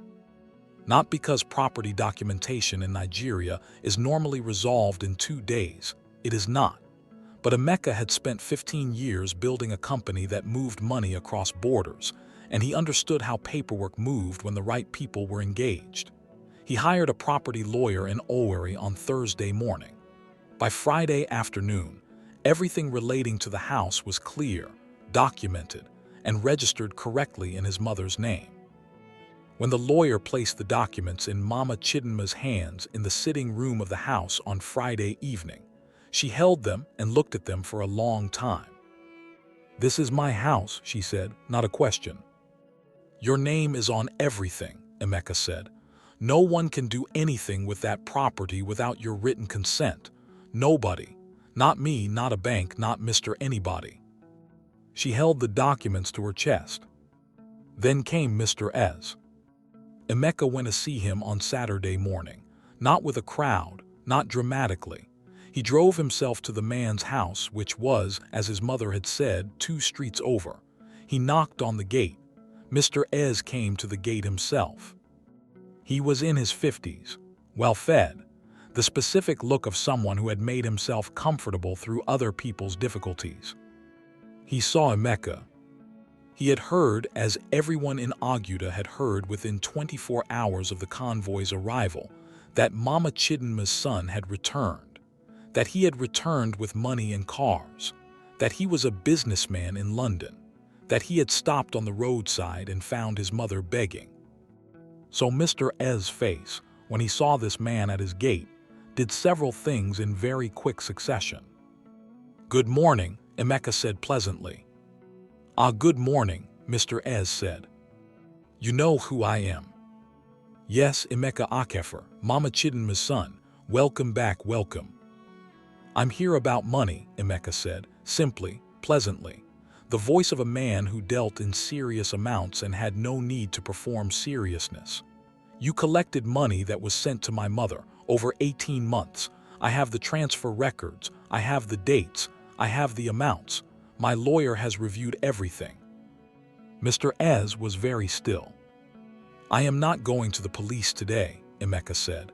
Not because property documentation in Nigeria is normally resolved in 2 days, it is not. But Emeka had spent 15 years building a company that moved money across borders, and he understood how paperwork moved when the right people were engaged. He hired a property lawyer in Owerri on Thursday morning. By Friday afternoon, everything relating to the house was clear, documented, and registered correctly in his mother's name. When the lawyer placed the documents in Mama Chidinma's hands in the sitting room of the house on Friday evening, she held them and looked at them for a long time. "This is my house," she said, "not a question." "Your name is on everything," Emeka said. "No one can do anything with that property without your written consent. Nobody. Not me, not a bank, not Mr. Anybody." She held the documents to her chest. Then came Mr. Ez. Emeka went to see him on Saturday morning, not with a crowd, not dramatically. He drove himself to the man's house, which was, as his mother had said, 2 streets over. He knocked on the gate. Mr. Ez came to the gate himself. He was in his 50s, well-fed, the specific look of someone who had made himself comfortable through other people's difficulties. He saw Emeka. He had heard, as everyone in Aguda had heard within 24 hours of the convoy's arrival, that Mama Chidinma's son had returned, that he had returned with money and cars, that he was a businessman in London, that he had stopped on the roadside and found his mother begging. So Mr. Ez's face, when he saw this man at his gate, did several things in very quick succession. "Good morning," Emeka said pleasantly. "Ah, good morning," Mr. Ez said. "You know who I am." "Yes, Emeka Akefer, Mama Chidinma's son. Welcome back, welcome." "I'm here about money," Emeka said, simply, pleasantly, the voice of a man who dealt in serious amounts and had no need to perform seriousness. "You collected money that was sent to my mother over 18 months. I have the transfer records, I have the dates, I have the amounts. My lawyer has reviewed everything." Mr. Ez was very still. "I am not going to the police today," Emeka said.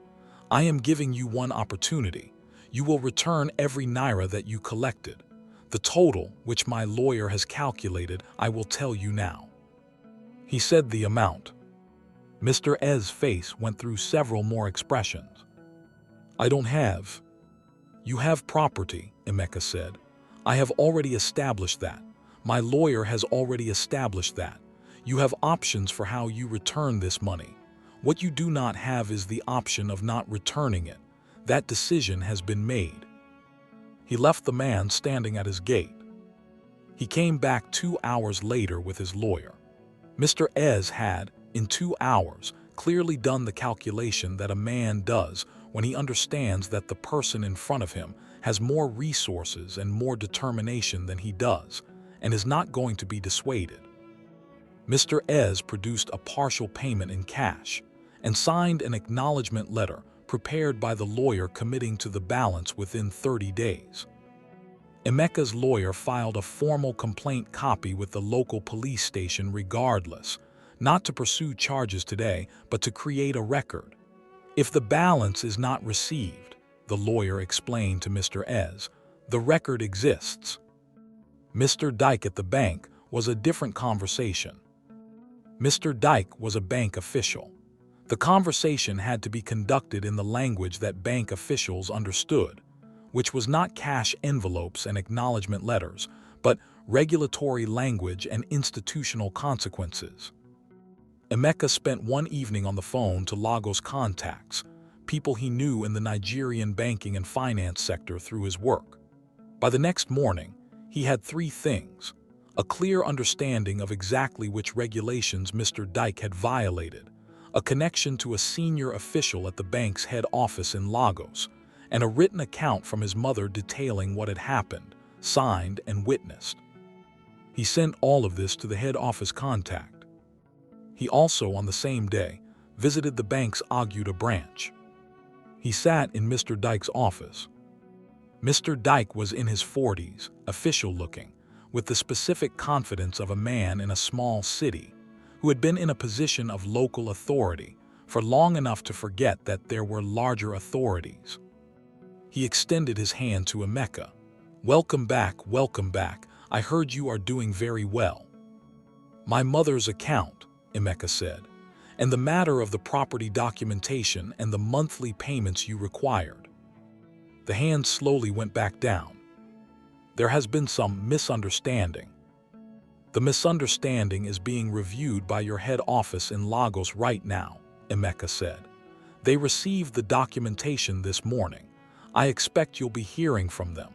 "I am giving you one opportunity. You will return every naira that you collected. The total, which my lawyer has calculated, I will tell you now." He said the amount. Mr. Ez's face went through several more expressions. "I don't have." "You have property," Emeka said. "I have already established that. My lawyer has already established that. You have options for how you return this money. What you do not have is the option of not returning it. That decision has been made." He left the man standing at his gate. He came back 2 hours later with his lawyer. Mr. Ez had, in 2 hours, clearly done the calculation that a man does when he understands that the person in front of him has more resources and more determination than he does, and is not going to be dissuaded. Mr. Ez produced a partial payment in cash and signed an acknowledgement letter prepared by the lawyer committing to the balance within 30 days. Emeka's lawyer filed a formal complaint copy with the local police station regardless, not to pursue charges today, but to create a record. "If the balance is not received," the lawyer explained to Mr. Ez, "the record exists." Mr. Dyke at the bank was a different conversation. Mr. Dyke was a bank official. The conversation had to be conducted in the language that bank officials understood, which was not cash envelopes and acknowledgement letters, but regulatory language and institutional consequences. Emeka spent one evening on the phone to Lagos contacts, people he knew in the Nigerian banking and finance sector through his work. By the next morning, he had 3 things: a clear understanding of exactly which regulations Mr. Dyke had violated, a connection to a senior official at the bank's head office in Lagos, and a written account from his mother detailing what had happened, signed and witnessed. He sent all of this to the head office contact. He also, on the same day, visited the bank's Aguda branch. He sat in Mr. Dyke's office. Mr. Dyke was in his 40s, official-looking, with the specific confidence of a man in a small city who had been in a position of local authority for long enough to forget that there were larger authorities. He extended his hand to Emeka. Welcome back, I heard you are doing very well." "My mother's account," Emeka said, "and the matter of the property documentation and the monthly payments you required." The hand slowly went back down. There has been some misunderstanding. The misunderstanding is being reviewed by your head office in Lagos right now, Emeka said. They received the documentation this morning. I expect you'll be hearing from them.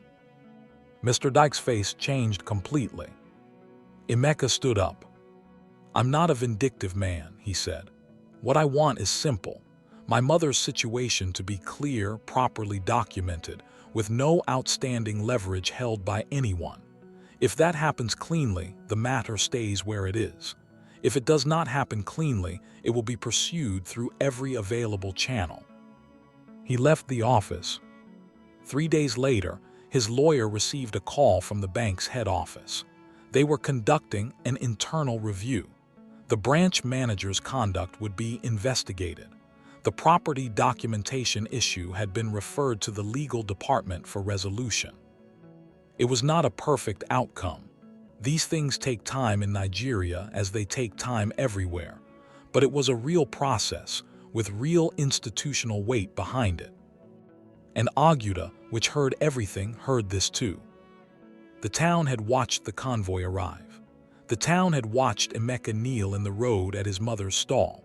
Mr. Dyke's face changed completely. Emeka stood up. I'm not a vindictive man, he said. What I want is simple. My mother's situation to be clear, properly documented, with no outstanding leverage held by anyone. If that happens cleanly, the matter stays where it is. If it does not happen cleanly, it will be pursued through every available channel. He left the office. 3 days later, his lawyer received a call from the bank's head office. They were conducting an internal review. The branch manager's conduct would be investigated. The property documentation issue had been referred to the legal department for resolution. It was not a perfect outcome. These things take time in Nigeria as they take time everywhere, but it was a real process with real institutional weight behind it. And Aguda, which heard everything, heard this too. The town had watched the convoy arrive. The town had watched Emeka kneel in the road at his mother's stall.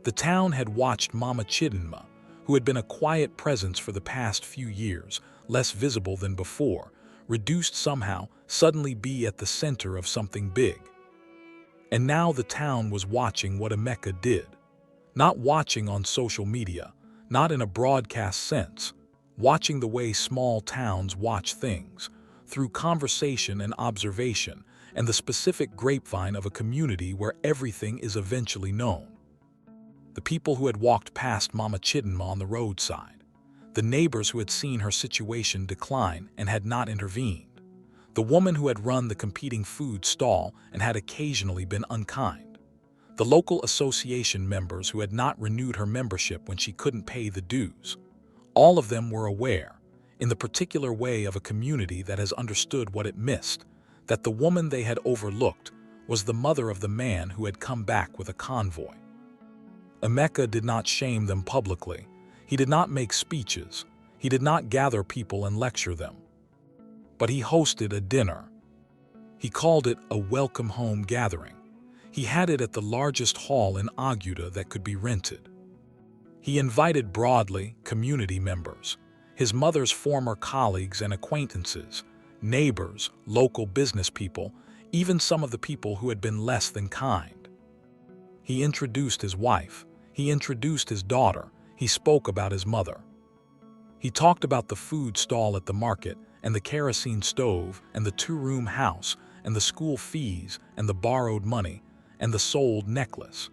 The town had watched Mama Chidinma, who had been a quiet presence for the past few years, less visible than before, reduced somehow, suddenly be at the center of something big. And now the town was watching what Emeka did. Not watching on social media, not in a broadcast sense, watching the way small towns watch things, through conversation and observation, and the specific grapevine of a community where everything is eventually known. The people who had walked past Mama Chidinma on the roadside, the neighbors who had seen her situation decline and had not intervened, the woman who had run the competing food stall and had occasionally been unkind, the local association members who had not renewed her membership when she couldn't pay the dues. All of them were aware, in the particular way of a community that has understood what it missed, that the woman they had overlooked was the mother of the man who had come back with a convoy. Emeka did not shame them publicly. He did not make speeches. He did not gather people and lecture them. But he hosted a dinner. He called it a welcome home gathering. He had it at the largest hall in Aguda that could be rented. He invited broadly community members, his mother's former colleagues and acquaintances, neighbors, local business people, even some of the people who had been less than kind. He introduced his wife. He introduced his daughter. He spoke about his mother. He talked about the food stall at the market and the kerosene stove and the two-room house and the school fees and the borrowed money and the sold necklace.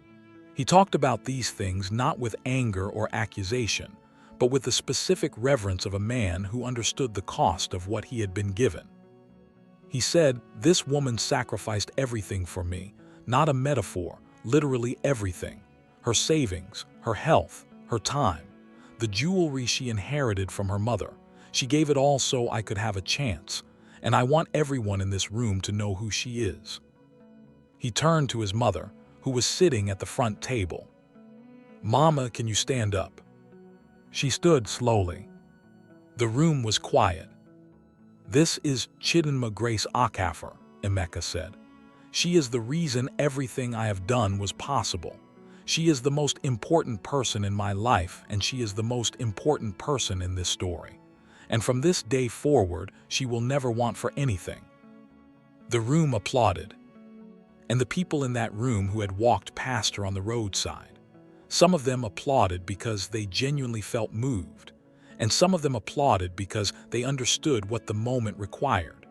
He talked about these things not with anger or accusation, but with the specific reverence of a man who understood the cost of what he had been given. He said, "This woman sacrificed everything for me, not a metaphor, literally everything. Her savings, her health, her time, the jewelry she inherited from her mother. She gave it all so I could have a chance, and I want everyone in this room to know who she is." He turned to his mother, who was sitting at the front table. "Mama, can you stand up?" She stood slowly. The room was quiet. "This is Chidinma Grace Okafor," Emeka said. "She is the reason everything I have done was possible. She is the most important person in my life, and she is the most important person in this story. And from this day forward, she will never want for anything." The room applauded. And the people in that room who had walked past her on the roadside, some of them applauded because they genuinely felt moved, and some of them applauded because they understood what the moment required,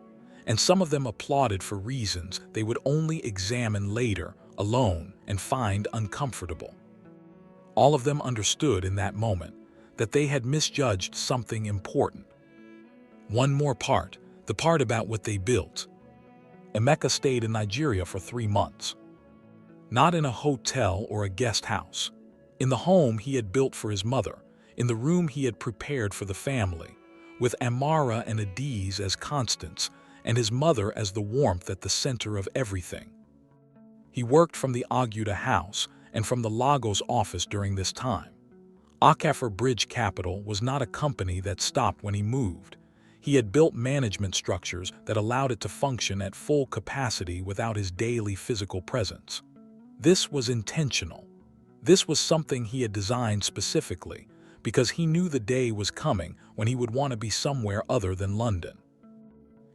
and some of them applauded for reasons they would only examine later, alone, and find uncomfortable. All of them understood in that moment that they had misjudged something important. One more part, the part about what they built. Emeka stayed in Nigeria for 3 months. Not in a hotel or a guest house. In the home he had built for his mother, in the room he had prepared for the family, with Amara and Adiz as constants, and his mother as the warmth at the center of everything. He worked from the Aguda house and from the Lagos office during this time. Akafor Bridge Capital was not a company that stopped when he moved. He had built management structures that allowed it to function at full capacity without his daily physical presence. This was intentional. This was something he had designed specifically because he knew the day was coming when he would want to be somewhere other than London.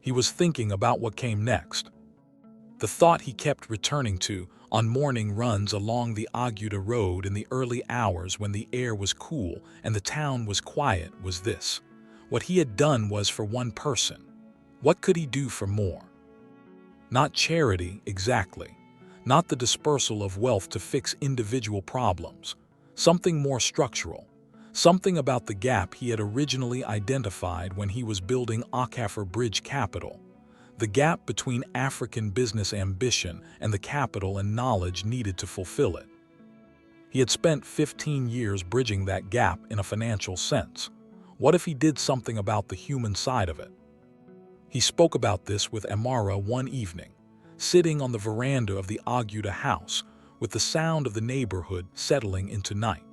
He was thinking about what came next. The thought he kept returning to on morning runs along the Aguda Road in the early hours when the air was cool and the town was quiet was this. What he had done was for one person. What could he do for more? Not charity, exactly. Not the dispersal of wealth to fix individual problems. Something more structural. Something about the gap he had originally identified when he was building Akafor Bridge Capital. The gap between African business ambition and the capital and knowledge needed to fulfill it. He had spent 15 years bridging that gap in a financial sense. What if he did something about the human side of it? He spoke about this with Amara one evening, sitting on the veranda of the Aguda house with the sound of the neighborhood settling into night.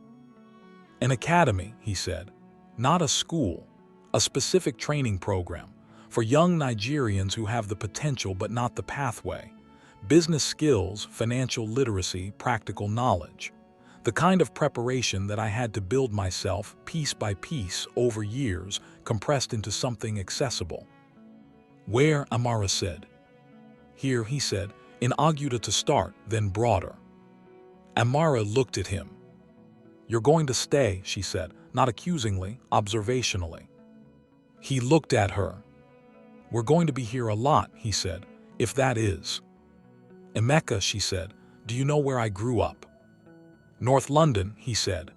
An academy, he said, not a school, a specific training program for young Nigerians who have the potential but not the pathway. Business skills, financial literacy, practical knowledge. The kind of preparation that I had to build myself piece by piece over years, compressed into something accessible. Where? Amara said. Here, he said, in Aguda to start, then broader. Amara looked at him. You're going to stay, she said, not accusingly, observationally. He looked at her. We're going to be here a lot, he said, if that is. Emeka, she said, do you know where I grew up? North London, he said.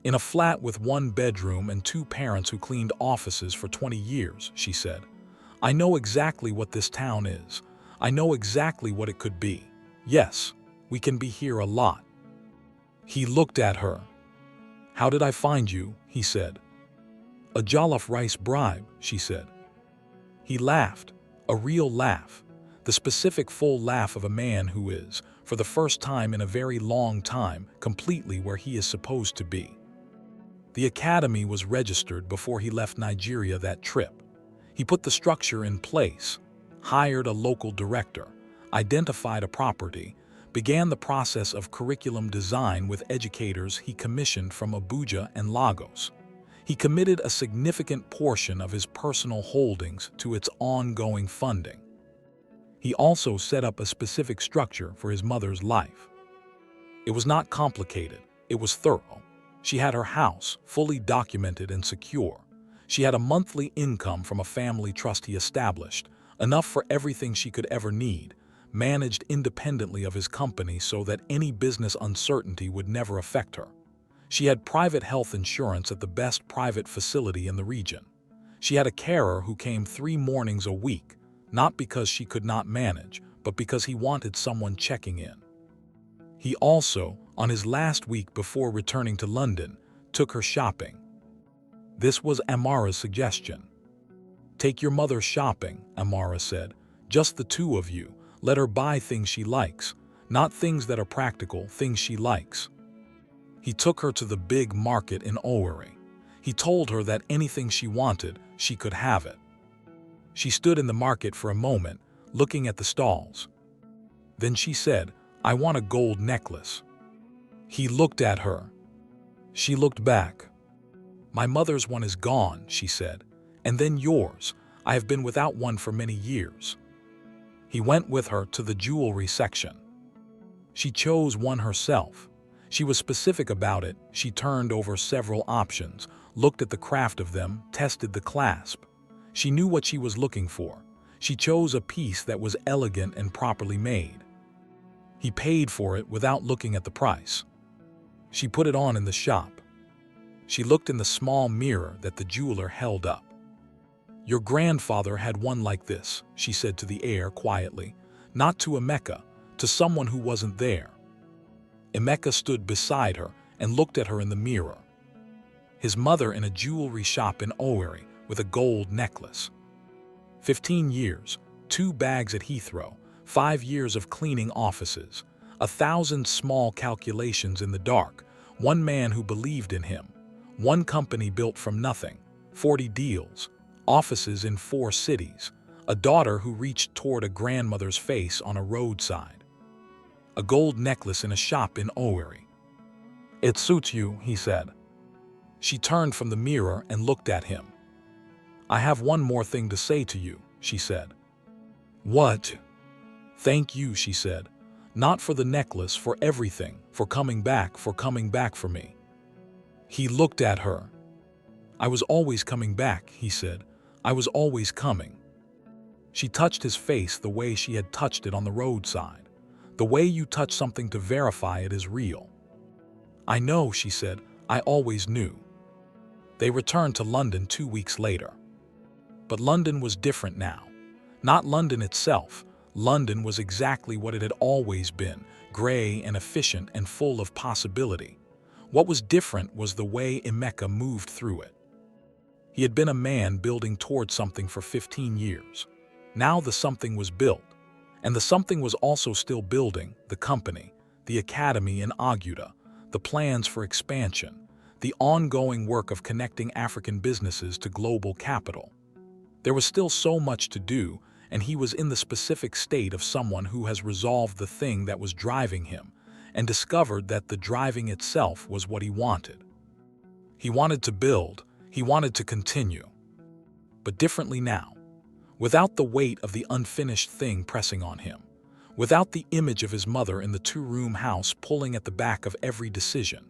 In a flat with one bedroom and two parents who cleaned offices for 20 years, she said. I know exactly what this town is. I know exactly what it could be. Yes, we can be here a lot. He looked at her. How did I find you? He said. A jollof rice bribe, she said. He laughed, a real laugh, the specific full laugh of a man who is, for the first time in a very long time, completely where he is supposed to be. The academy was registered before he left Nigeria that trip. He put the structure in place, hired a local director, identified a property, began the process of curriculum design with educators he commissioned from Abuja and Lagos. He committed a significant portion of his personal holdings to its ongoing funding. He also set up a specific structure for his mother's life. It was not complicated, it was thorough. She had her house fully documented and secure. She had a monthly income from a family trust he established, enough for everything she could ever need, managed independently of his company so that any business uncertainty would never affect her. She had private health insurance at the best private facility in the region. She had a carer who came 3 mornings a week, not because she could not manage, but because he wanted someone checking in. He also, on his last week before returning to London, took her shopping. This was Amara's suggestion. Take your mother shopping, Amara said. Just the two of you. Let her buy things she likes, not things that are practical, things she likes. He took her to the big market in Owerri. He told her that anything she wanted, she could have it. She stood in the market for a moment, looking at the stalls. Then she said, I want a gold necklace. He looked at her. She looked back. My mother's one is gone, she said, and then yours. I have been without one for many years. He went with her to the jewelry section. She chose one herself. She was specific about it. She turned over several options, looked at the craft of them, tested the clasp. She knew what she was looking for. She chose a piece that was elegant and properly made. He paid for it without looking at the price. She put it on in the shop. She looked in the small mirror that the jeweler held up. Your grandfather had one like this, she said to the air quietly, not to Emeka, to someone who wasn't there. Emeka stood beside her and looked at her in the mirror. His mother in a jewelry shop in Owerri with a gold necklace. 15 years, 2 bags at Heathrow, 5 years of cleaning offices, 1,000 small calculations in the dark, One man who believed in him. One company built from nothing. 40 deals. Offices in 4 cities. A daughter who reached toward a grandmother's face on a roadside. A gold necklace in a shop in Owerri. "It suits you," he said. She turned from the mirror and looked at him. "I have one more thing to say to you," she said. "What?" "Thank you," she said. "Not for the necklace, for everything, for coming back for me." He looked at her. "I was always coming back," he said. "I was always coming." She touched his face the way she had touched it on the roadside, the way you touch something to verify it is real. "I know," she said. "I always knew." They returned to London 2 weeks later. But London was different now. Not London itself. London was exactly what it had always been, gray and efficient and full of possibility. What was different was the way Emeka moved through it. He had been a man building toward something for 15 years. Now the something was built, and the something was also still building: the company, the academy in Aguda, the plans for expansion, the ongoing work of connecting African businesses to global capital. There was still so much to do, and he was in the specific state of someone who has resolved the thing that was driving him and discovered that the driving itself was what he wanted. He wanted to build, he wanted to continue. But differently now, without the weight of the unfinished thing pressing on him, without the image of his mother in the 2-room house pulling at the back of every decision,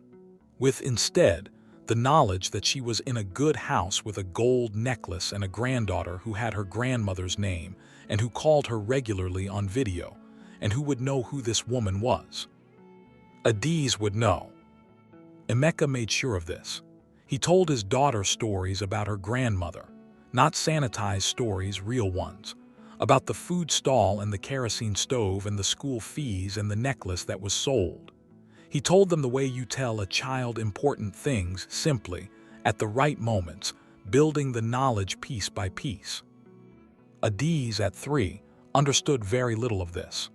with instead the knowledge that she was in a good house with a gold necklace and a granddaughter who had her grandmother's name and who called her regularly on video and who would know who this woman was. Adiz would know. Emeka made sure of this. He told his daughter stories about her grandmother, not sanitized stories, real ones, about the food stall and the kerosene stove and the school fees and the necklace that was sold. He told them the way you tell a child important things, simply, at the right moments, building the knowledge piece by piece. Adiz, at 3, understood very little of this.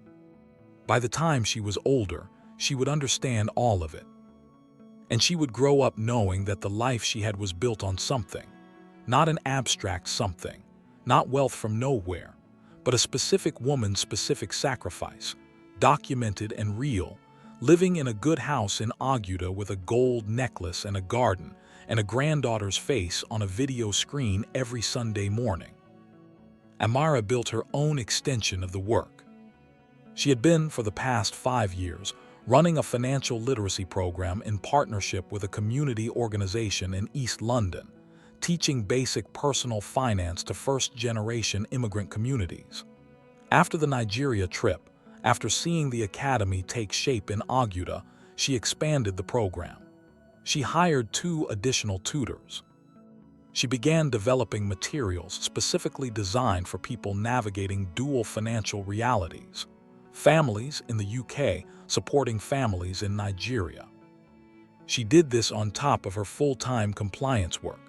By the time she was older, she would understand all of it. And she would grow up knowing that the life she had was built on something, not an abstract something, not wealth from nowhere, but a specific woman's specific sacrifice, documented and real, living in a good house in Aguda with a gold necklace and a garden and a granddaughter's face on a video screen every Sunday morning. Amara built her own extension of the work. She had been, for the past 5 years, running a financial literacy program in partnership with a community organization in East London, teaching basic personal finance to first-generation immigrant communities. After the Nigeria trip, after seeing the academy take shape in Aguda, she expanded the program. She hired 2 additional tutors. She began developing materials specifically designed for people navigating dual financial realities, families in the UK supporting families in Nigeria. She did this on top of her full-time compliance work.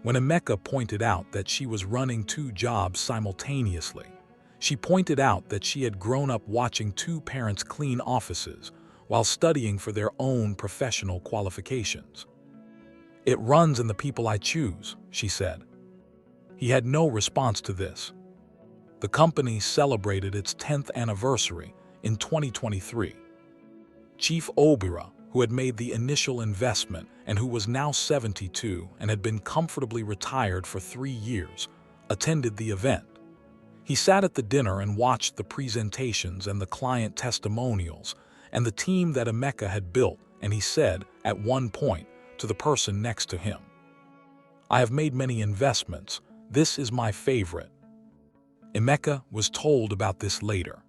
When Emeka pointed out that she was running 2 jobs simultaneously, she pointed out that she had grown up watching 2 parents clean offices while studying for their own professional qualifications. "It runs in the people I choose," she said. He had no response to this. The company celebrated its 10th anniversary in 2023. Chief Obira, who had made the initial investment and who was now 72 and had been comfortably retired for 3 years, attended the event. He sat at the dinner and watched the presentations and the client testimonials and the team that Emeka had built, and he said, at one point, to the person next to him, "I have made many investments. This is my favorite." Emeka was told about this later.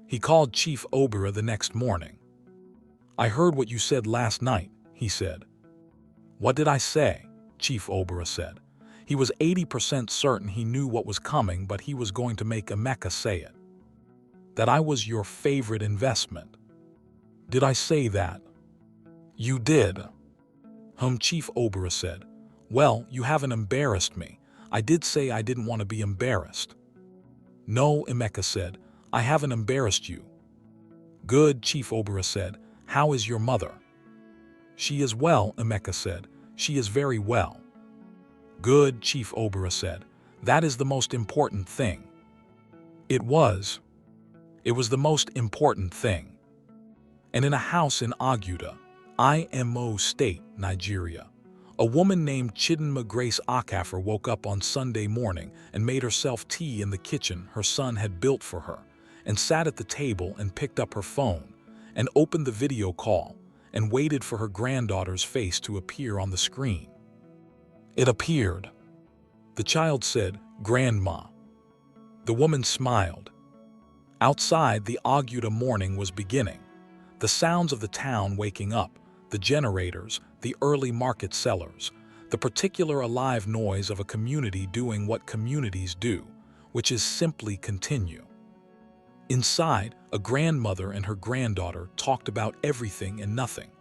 He called Chief Obira the next morning. "I heard what you said last night," he said. "What did I say?" Chief Obira said. He was 80% certain he knew what was coming, but he was going to make Emeka say it. "That I was your favorite investment." "Did I say that?" "You did." Chief Obira said. "Well, you haven't embarrassed me. I did say I didn't want to be embarrassed." "No," Emeka said, "I haven't embarrassed you." "Good," Chief Obira said. "How is your mother?" She is well, Emeka said. She is very well. Good, Chief Obara said. That is the most important thing. It was. It was the most important thing. And in a house in Aguda, Imo State, Nigeria, a woman named Chidinma Grace Okafor woke up on Sunday morning and made herself tea in the kitchen her son had built for her, and sat at the table and picked up her phone, and opened the video call, and waited for her granddaughter's face to appear on the screen. It appeared. The child said, "Grandma." The woman smiled. Outside, the Aguda morning was beginning. The sounds of the town waking up, the generators, the early market sellers, the particular alive noise of a community doing what communities do, which is simply continue. Inside, a grandmother and her granddaughter talked about everything and nothing,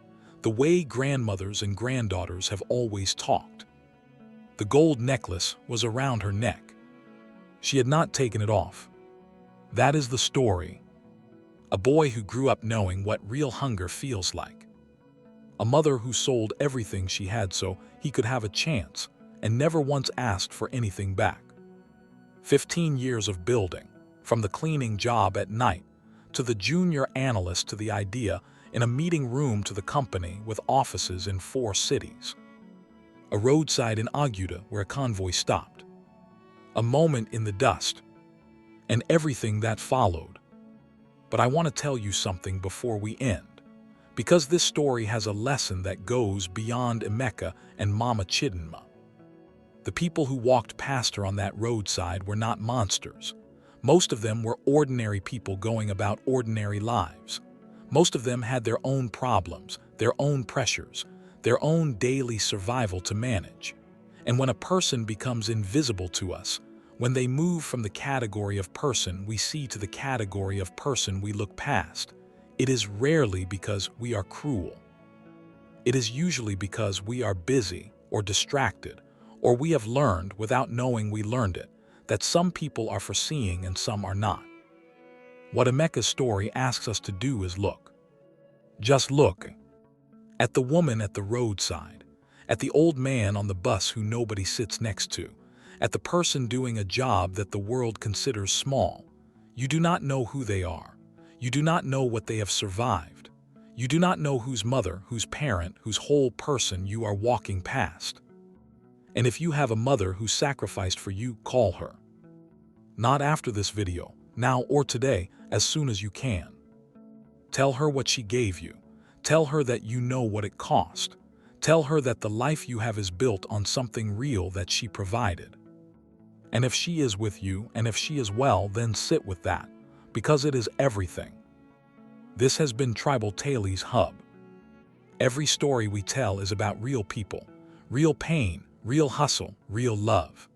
the way grandmothers and granddaughters have always talked. The gold necklace was around her neck. She had not taken it off. That is the story. A boy who grew up knowing what real hunger feels like. A mother who sold everything she had so he could have a chance and never once asked for anything back. 15 years of building, from the cleaning job at night, to the junior analyst to the idea in a meeting room to the company with offices in 4 cities. A roadside in Aguda where a convoy stopped. A moment in the dust, and everything that followed. But I want to tell you something before we end, because this story has a lesson that goes beyond Emeka and Mama Chidinma. The people who walked past her on that roadside were not monsters. Most of them were ordinary people going about ordinary lives. Most of them had their own problems, their own pressures, their own daily survival to manage. And when a person becomes invisible to us, when they move from the category of person we see to the category of person we look past, it is rarely because we are cruel. It is usually because we are busy or distracted, or we have learned without knowing we learned it, that some people are foreseeing and some are not. What Emeka's story asks us to do is look. Just look. At the woman at the roadside, at the old man on the bus who nobody sits next to, at the person doing a job that the world considers small. You do not know who they are. You do not know what they have survived. You do not know whose mother, whose parent, whose whole person you are walking past. And if you have a mother who sacrificed for you, call her. Not after this video, now or today, as soon as you can. Tell her what she gave you. Tell her that you know what it cost. Tell her that the life you have is built on something real that she provided. And if she is with you, and if she is well, then sit with that, because it is everything. This has been Tribal Tales Hub. Every story we tell is about real people, real pain, real hustle, real love.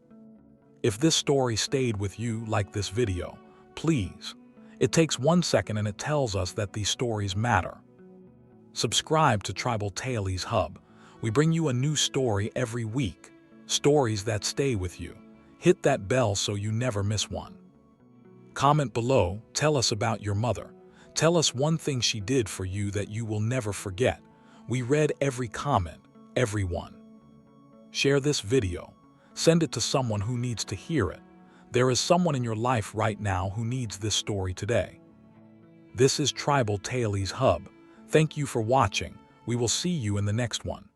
If this story stayed with you like this video, please. It takes 1 second and it tells us that these stories matter. Subscribe to Tribal Tales Hub. We bring you a new story every week. Stories that stay with you. Hit that bell so you never miss one. Comment below, tell us about your mother. Tell us one thing she did for you that you will never forget. We read every comment, every one. Share this video. Send it to someone who needs to hear it. There is someone in your life right now who needs this story today. This is Tribal Tales Hub. Thank you for watching. We will see you in the next one.